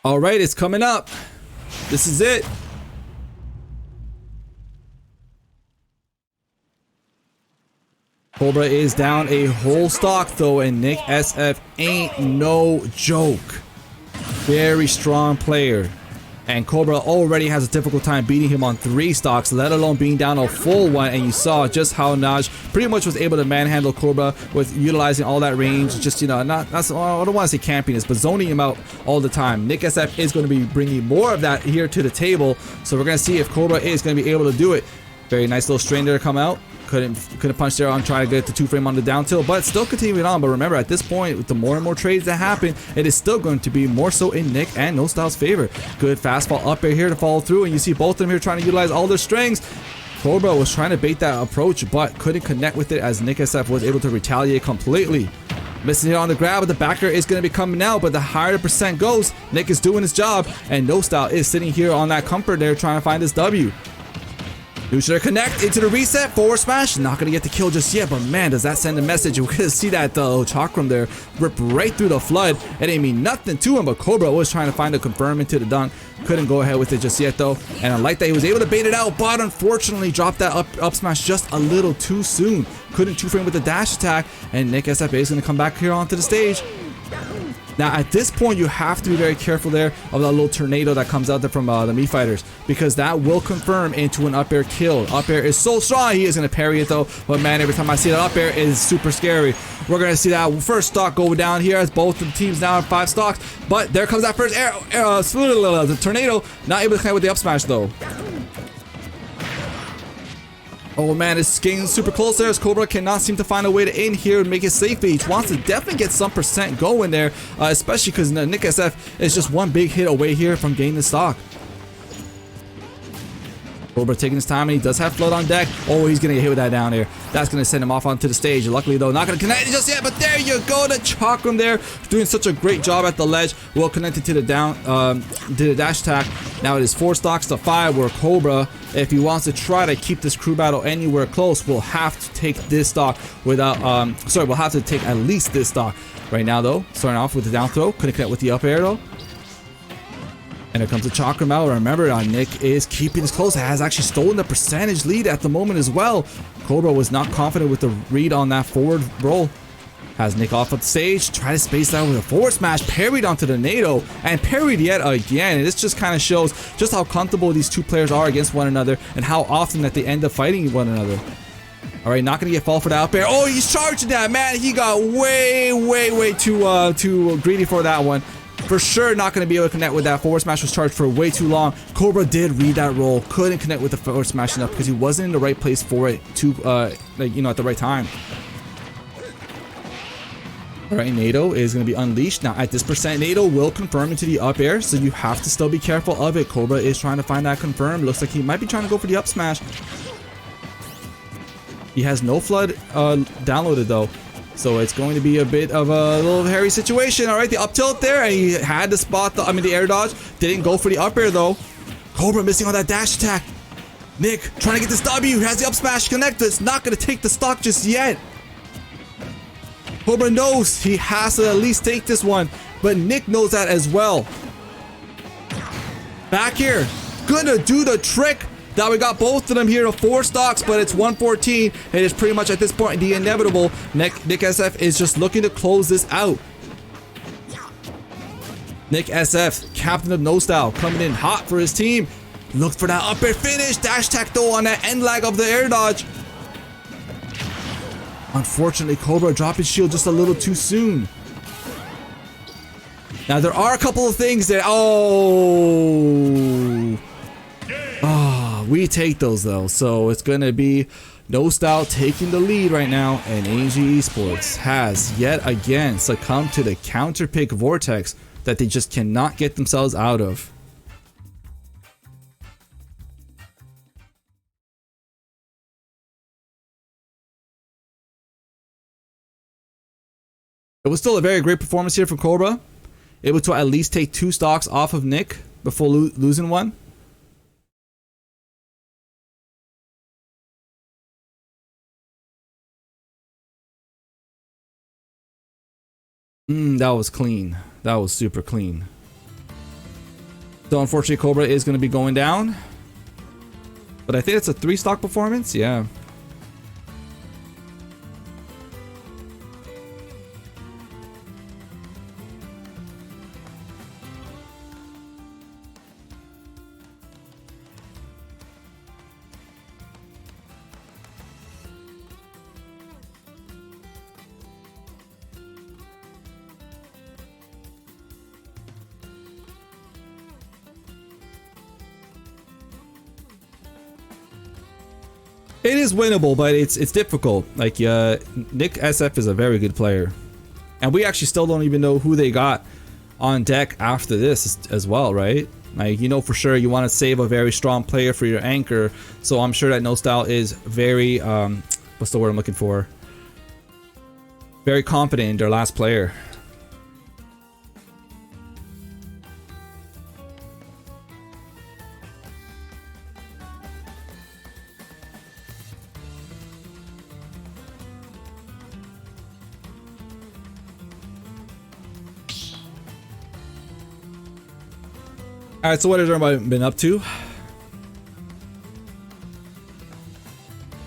All right, it's coming up. This is it. Cobra is down a whole stock though, and Nick SF ain't no joke. Very strong player. And Cobra already has a difficult time beating him on 3 stocks, let alone being down a full one. And you saw just how Naj pretty much was able to manhandle Cobra with utilizing all that range. Just, you know, I don't want to say campiness, but zoning him out all the time. Nick SF is going to be bringing more of that here to the table. So we're going to see if Cobra is going to be able to do it. Very nice little strain there to come out. Couldn't punch there on trying to get the 2-frame on the down tilt, but still continuing on. But remember, at this point, with the more and more trades that happen, it is still going to be more so in Nick and No Style's favor. Good fastball up air here to follow through, and you see both of them here trying to utilize all their strings. Cobra was trying to bait that approach, but couldn't connect with it as Nick SF was able to retaliate completely. Missing it on the grab, but the backer is going to be coming out. But the higher the percent goes, Nick is doing his job, and No Style is sitting here on that comfort there trying to find this W. Neutral connect into the reset, forward smash. Not gonna get the kill just yet, but man, does that send a message. We're gonna see that chakram there rip right through the flood. It didn't mean nothing to him, but Cobra was trying to find a confirm into the dunk. Couldn't go ahead with it just yet though. And I like that he was able to bait it out, but unfortunately dropped that up smash just a little too soon. Couldn't 2-frame with the dash attack, and Nick SF is gonna come back here onto the stage. Now at this point you have to be very careful there of that little tornado that comes out there from the Mii fighters, because that will confirm into an up air kill. Up air is so strong, he is going to parry it though, but man, every time I see that up air, it is super scary. We're going to see that first stock go down here as both the teams now have 5 stocks, but there comes that first air, the tornado, not able to connect with the up smash though. Oh man, it's getting super close there as Cobra cannot seem to find a way to in here and make it safe. He wants to definitely get some percent going there, especially because Nick SF is just one big hit away here from getting the stock. Cobra taking his time, and he does have Flood on deck. Oh, he's gonna get hit with that down air. That's gonna send him off onto the stage. Luckily though, not gonna connect it just yet, but there you go. The Chakram there, doing such a great job at the ledge. Well connected to the down, to the dash attack. Now it is 4 stocks to 5, where Cobra, if he wants to try to keep this crew battle anywhere close, will have to take this stock without, we'll have to take at least this stock. Right now though, starting off with the down throw, couldn't connect with the up air though. And here comes the Chakram out. Remember, Nick is keeping this close. Has actually stolen the percentage lead at the moment as well. Cobra was not confident with the read on that forward roll. Has Nick off at the stage. Try to space that with a forward smash. Parried onto the NATO. And parried yet again. And this just kind of shows just how comfortable these two players are against one another. And how often that they end up fighting one another. Alright, not going to get fall for the up air. Oh, he's charging that, man. He got way too greedy for that one. For sure not going to be able to connect with that. Forward smash was charged for way too long. Cobra did read that roll. Couldn't connect with the forward smash enough because he wasn't in the right place for it to, at the right time. Alright, NATO is going to be unleashed. Now, at this percent, NATO will confirm into the up air, so you have to still be careful of it. Cobra is trying to find that confirm. Looks like he might be trying to go for the up smash. He has no flood downloaded, though. So it's going to be a bit of a little hairy situation. All right, the up tilt there, and he had to spot the air dodge. Didn't go for the up air though. Cobra missing on that dash attack. Nick trying to get this W. Has the up smash connected. It's not going to take the stock just yet. Cobra knows he has to at least take this one, but Nick knows that as well. Back here, gonna do the trick. Now we got both of them here to 4 stocks, but it's 114. It is pretty much at this point the inevitable. Nick SF is just looking to close this out. Nick SF, captain of No Style, coming in hot for his team. Look for that up air finish. Dash attack though on that end lag of the air dodge. Unfortunately, Cobra dropped his shield just a little too soon. Now there are a couple of things that, we take those though, so it's gonna be No Style taking the lead right now, and AnG Esports has yet again succumbed to the counter pick vortex that they just cannot get themselves out of. It was still a very great performance here from Cobra, able to at least take 2 stocks off of Nick before losing one. That was clean. That was super clean. So unfortunately, Cobra is going to be going down. But I think it's a 3 stock performance. Yeah. It is winnable, but it's difficult. Like, Nick SF is a very good player. And we actually still don't even know who they got on deck after this as well, right? Like, you know for sure you want to save a very strong player for your anchor. So I'm sure that No Style is very, what's the word I'm looking for? Very confident in their last player. Alright, so what has everybody been up to?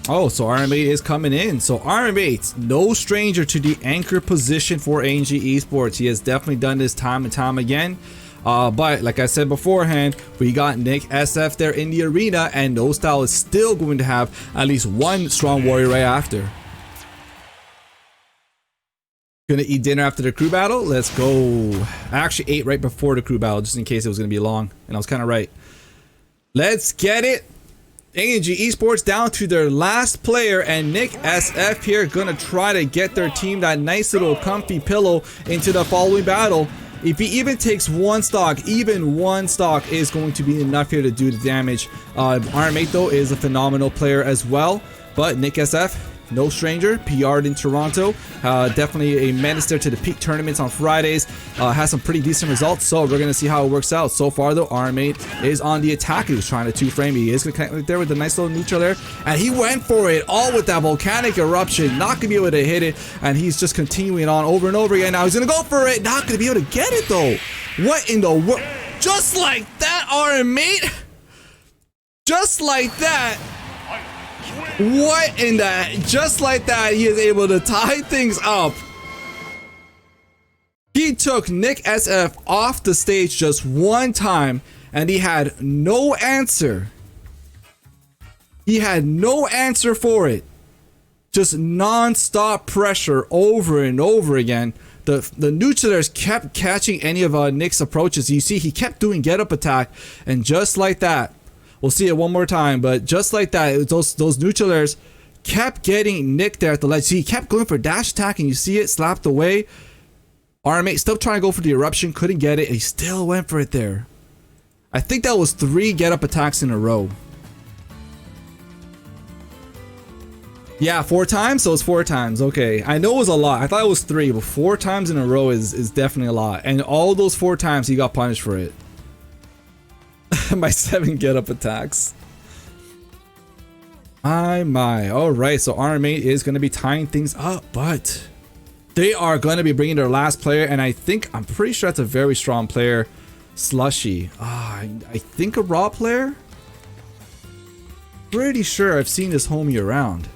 Oh, so RMA is coming in. So RMA, no stranger to the anchor position for AnG Esports. He has definitely done this time and time again. But like I said beforehand, we got Nick SF there in the arena, and No Style is still going to have at least one strong warrior right after. Gonna eat dinner after the crew battle. Let's go. I actually ate right before the crew battle just in case it was gonna be long, and I was kind of right. Let's get it. AnG Esports down to their last player, and Nick SF here gonna try to get their team that nice little comfy pillow into the following battle. If he even takes one stock, even one stock is going to be enough here to do the damage. Iron Mate though is a phenomenal player as well, but Nick SF, no stranger, PR'd in Toronto, definitely a menace there to the peak tournaments on Fridays, has some pretty decent results, so we're gonna see how it works out. So far though, Iron Mate is on the attack. He was trying to two-frame, he is gonna connect right there with a nice little neutral there, and he went for it, all with that volcanic eruption, not gonna be able to hit it, and he's just continuing on over and over again. Now he's gonna go for it, not gonna be able to get it though. What in the world? Just like that, Iron Mate, just like that. What in that? Just like that, he is able to tie things up. He took Nick SF off the stage just one time, and he had no answer. He had no answer for it. Just non-stop pressure over and over again. The neutralers kept catching any of Nick's approaches. You see, he kept doing get-up attack, and just like that, we'll see it one more time, but just like that, those neutralers kept getting Nick there at the ledge. See, he kept going for dash attack, and you see it slapped away. Iron Mate still trying to go for the eruption, couldn't get it. He still went for it there. I think that was 3 get-up attacks in a row. Yeah, 4 times? So it's 4 times. Okay, I know it was a lot. I thought it was 3, but 4 times in a row is definitely a lot. And all those 4 times, he got punished for it. My 7 get-up attacks. My. Alright, so Iron Mate is going to be tying things up, but they are going to be bringing their last player, and I'm pretty sure that's a very strong player. Slushy. I think a raw player? Pretty sure I've seen this homie around.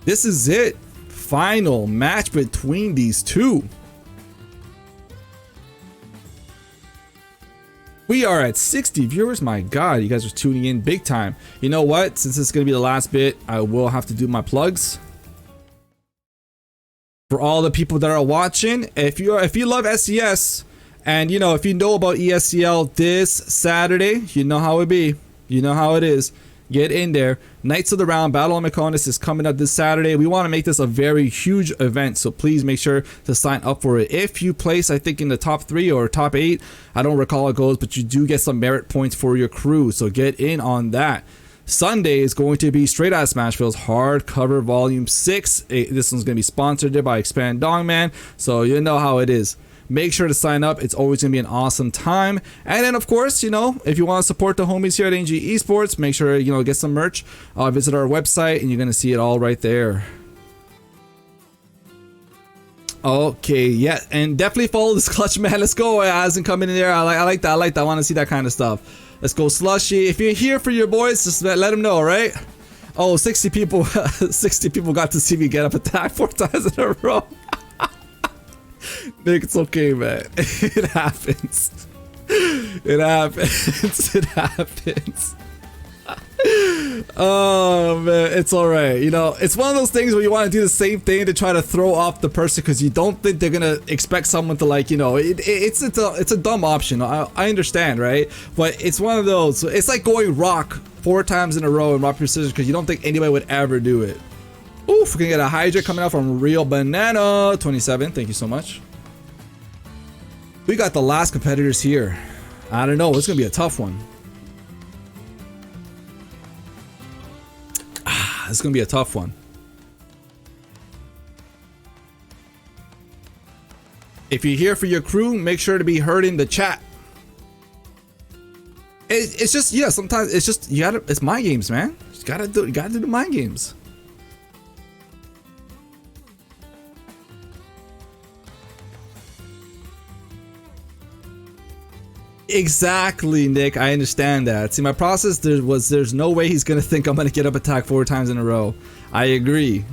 This is it. Final match between these two. We are at 60 viewers. My God, you guys are tuning in big time. You know what? Since this is going to be the last bit, I will have to do my plugs. For all the people that are watching, if you love SCS, and if you know about ESCL this Saturday, you know how it be. You know how it is. Get in there. Knights of the Round Battle on Mechonis is coming up this Saturday. We want to make this a very huge event, so please make sure to sign up for it. If you place, I think, in the top 3 or top 8, I don't recall how it goes, but you do get some merit points for your crew, so get in on that. Sunday is going to be Straight Out Smashville's Hardcover Volume 6. This one's going to be sponsored by Expand Dongman, so you know how it is. Make sure to sign up. It's always going to be an awesome time. And then, of course, if you want to support the homies here at AnG Esports, make sure, get some merch. Visit our website, and you're going to see it all right there. Okay, yeah, and definitely follow this clutch, man. Let's go. It hasn't come in there. I like that. I want to see that kind of stuff. Let's go, Slushy. If you're here for your boys, just let them know, right? Oh, 60 people got to see me get up attack 4 times in a row. Nick, it's okay, man. It happens. It happens. It happens. Oh man, it's alright. It's one of those things where you want to do the same thing to try to throw off the person because you don't think they're gonna expect someone to it's a dumb option. I understand, right? But it's one of those. It's like going rock 4 times in a row in rock paper scissors because you don't think anybody would ever do it. Oof, we're gonna get a Hydra coming out from Real Banana 27. Thank you so much. We got the last competitors here. I don't know. It's gonna be a tough one. It's gonna be a tough one. If you're here for your crew, make sure to be heard in the chat. It's just, yeah, sometimes it's just it's mind games, man. You gotta do the mind games. Exactly, Nick. I understand that. See, my process there's no way he's gonna think I'm gonna get up attack 4 times in a row. I agree.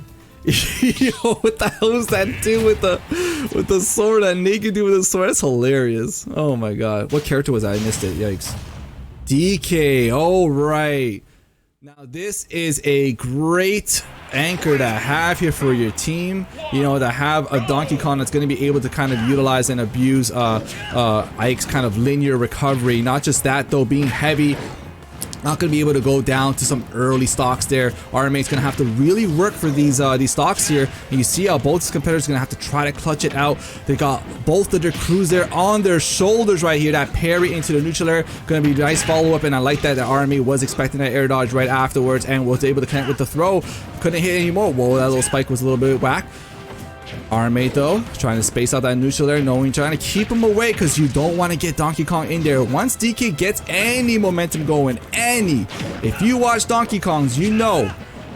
Yo, what the hell was that dude with the sword? That naked dude with the sword? That's hilarious. Oh my god. What character was that? I missed it. Yikes. DK. All right. Now this is a great anchor to have here for your team, to have a Donkey Kong that's going to be able to kind of utilize and abuse Ike's kind of linear recovery. Not just that though, being heavy Not going to be able to go down to some early stocks there. RMA's going to have to really work for these stocks here. And you see how both these competitors are going to have to try to clutch it out. They got both of their crews there on their shoulders right here. That parry into the neutral air. Going to be a nice follow-up. And I like that the RMA was expecting that air dodge right afterwards and was able to connect with the throw. Couldn't hit anymore. Whoa, that little spike was a little bit whack. RMA though, trying to space out that neutral there, knowing trying to keep him away because you don't want to get Donkey Kong in there. Once DK gets any momentum going, if you watch Donkey Kongs, you know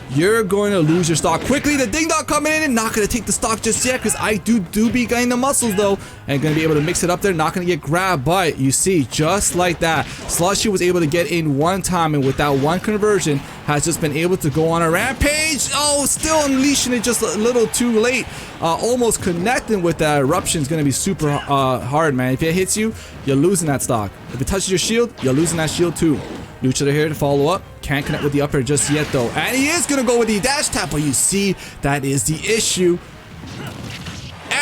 you're going to lose your stock quickly. The ding dong coming in and not going to take the stock just yet because I do be getting the muscles though and going to be able to mix it up there. Not going to get grabbed, but you see just like that, Slushy was able to get in one time and with that one conversion has just been able to go on a rampage. Oh, still unleashing it just a little too late. Almost connecting with that eruption is going to be super hard, man. If it hits you, you're losing that stock. If it touches your shield, you're losing that shield too. Lucha here to follow up. Can't connect with the up air just yet though. And he is going to go with the dash tap, but you see that is the issue.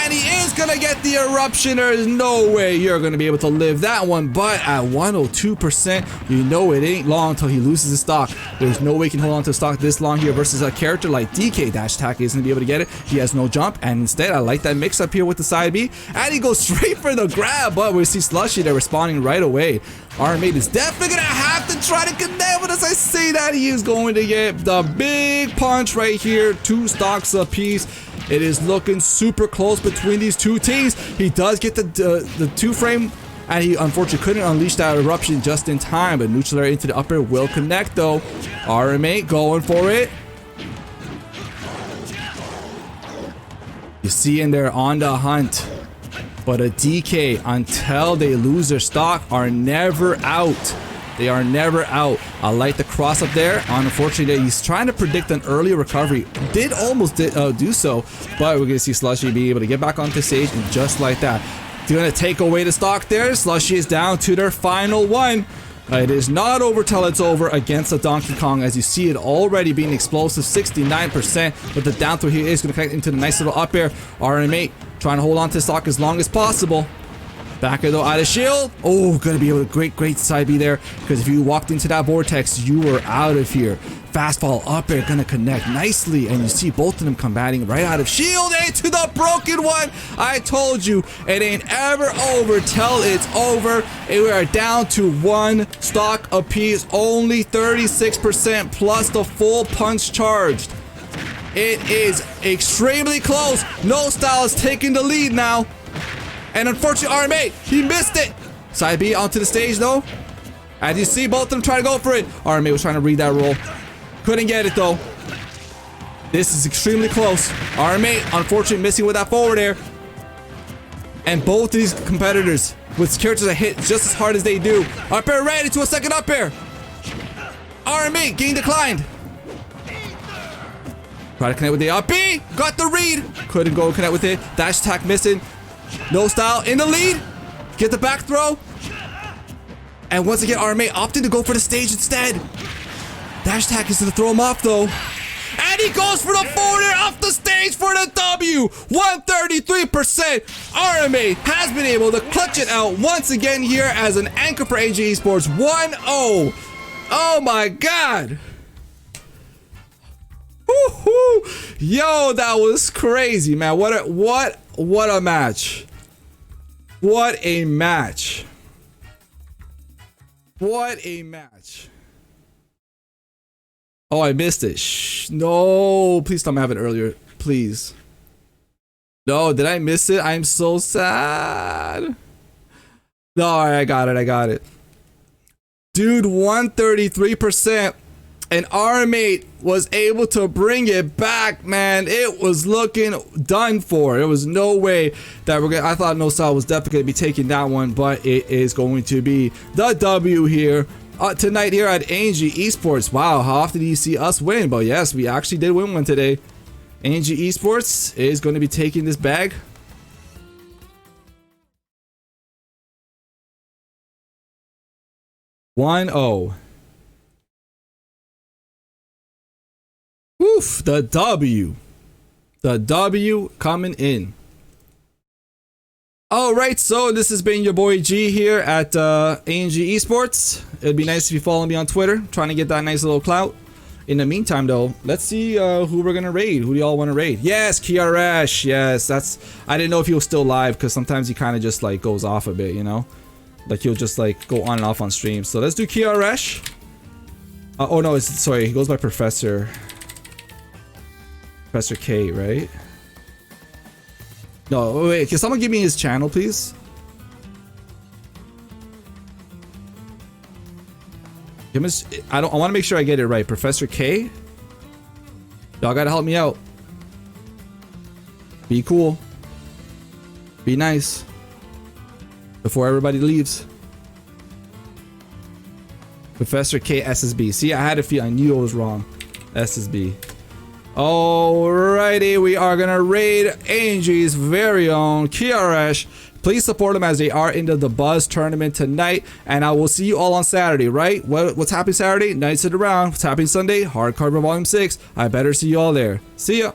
And he is going to get the eruption. There is no way you're going to be able to live that one. But at 102%, you know it ain't long until he loses his stock. There's no way he can hold on to stock this long here versus a character like DK. Dash attack isn't going to be able to get it. He has no jump. And instead, I like that mix up here with the side B. And he goes straight for the grab. But we see Slushy there responding right away. RMA is definitely going to have to try to connect, but as I say that, he is going to get the big punch right here. 2 stocks apiece. It is looking super close between these two teams. He does get the 2-frame, and he unfortunately couldn't unleash that eruption just in time, but neutral air into the upper will connect though. RMA going for it. You see in there on the hunt. But a DK, until they lose their stock, are never out. They are never out. I like the cross up there. Unfortunately, he's trying to predict an early recovery. Did almost do so, but we're going to see Slushy be able to get back onto stage, and just like that, they're going to take away the stock there. Slushy is down to their final one. It is not over till it's over against the Donkey Kong, as you see it already being explosive, 69%, but the down throw here is going to connect into the nice little up air. RMA trying to hold on to the stock as long as possible. Back air though out of shield. Oh, gonna be able to great side B there, because if you walked into that vortex, you were out of here. Fastball up air gonna connect nicely, and you see both of them combating right out of shield into the broken one. I told you it ain't ever over till it's over. And we are down to 1 stock apiece, only 36% plus the full punch charged. It is extremely close. No Style is taking the lead now. And unfortunately, RMA, he missed it. Side B onto the stage though. As you see, both of them trying to go for it. RMA was trying to read that roll. Couldn't get it though. This is extremely close. RMA, unfortunately, missing with that forward air. And both of these competitors with characters that hit just as hard as they do. Up air ran into a second up air. RMA getting declined. Try to connect with the up B. Got the read. Couldn't go connect with it. Dash attack missing. No Style in the lead. Get the back throw. And once again, RMA opted to go for the stage instead. Dash attack is going to throw him off though. And he goes for the forward air off the stage for the W. 133%. RMA has been able to clutch it out once again here as an anchor for AnG Esports. 1-0. Oh my God. Woo-hoo. Yo, that was crazy, man. What a match. What a match. What a match. Oh, I missed it. Shh. No, please tell me I have it earlier. Please. No, did I miss it? I'm so sad. No, I got it. Dude, 133%. And RMA was able to bring it back, man. It was looking done for. There was no way that we're gonna. I thought No Style was definitely gonna be taking that one, but it is going to be the W here tonight here at AnG Esports. Wow, how often do you see us win? But yes, we actually did win one today. AnG Esports is going to be taking this bag. Oof, the W. The W coming in. All right, so this has been your boy G here at AnG Esports. It'd be nice if you follow me on Twitter, trying to get that nice little clout. In the meantime, though, let's see who we're gonna raid. Who do y'all want to raid? Yes, KRS. Yes, that's. I didn't know if he was still live because sometimes he kind of just like goes off a bit, you know, like he'll just like go on and off on stream. So let's do KRS. Oh no, sorry, he goes by Professor K, right? No, wait, can someone give me his channel, please? I want to make sure I get it right. Professor K? Y'all gotta help me out. Be cool. Be nice. Before everybody leaves. Professor K SSB. See, I had a feel. I knew I was wrong. SSB. Alrighty, we are gonna raid AnG's very own KRS. Please support them as they are into the Buzz tournament tonight, and I will see you all on Saturday, right? What's happening Saturday? Knights of the Round. What's happening Sunday? Hard Carver Volume 6. I better see you all there. See ya.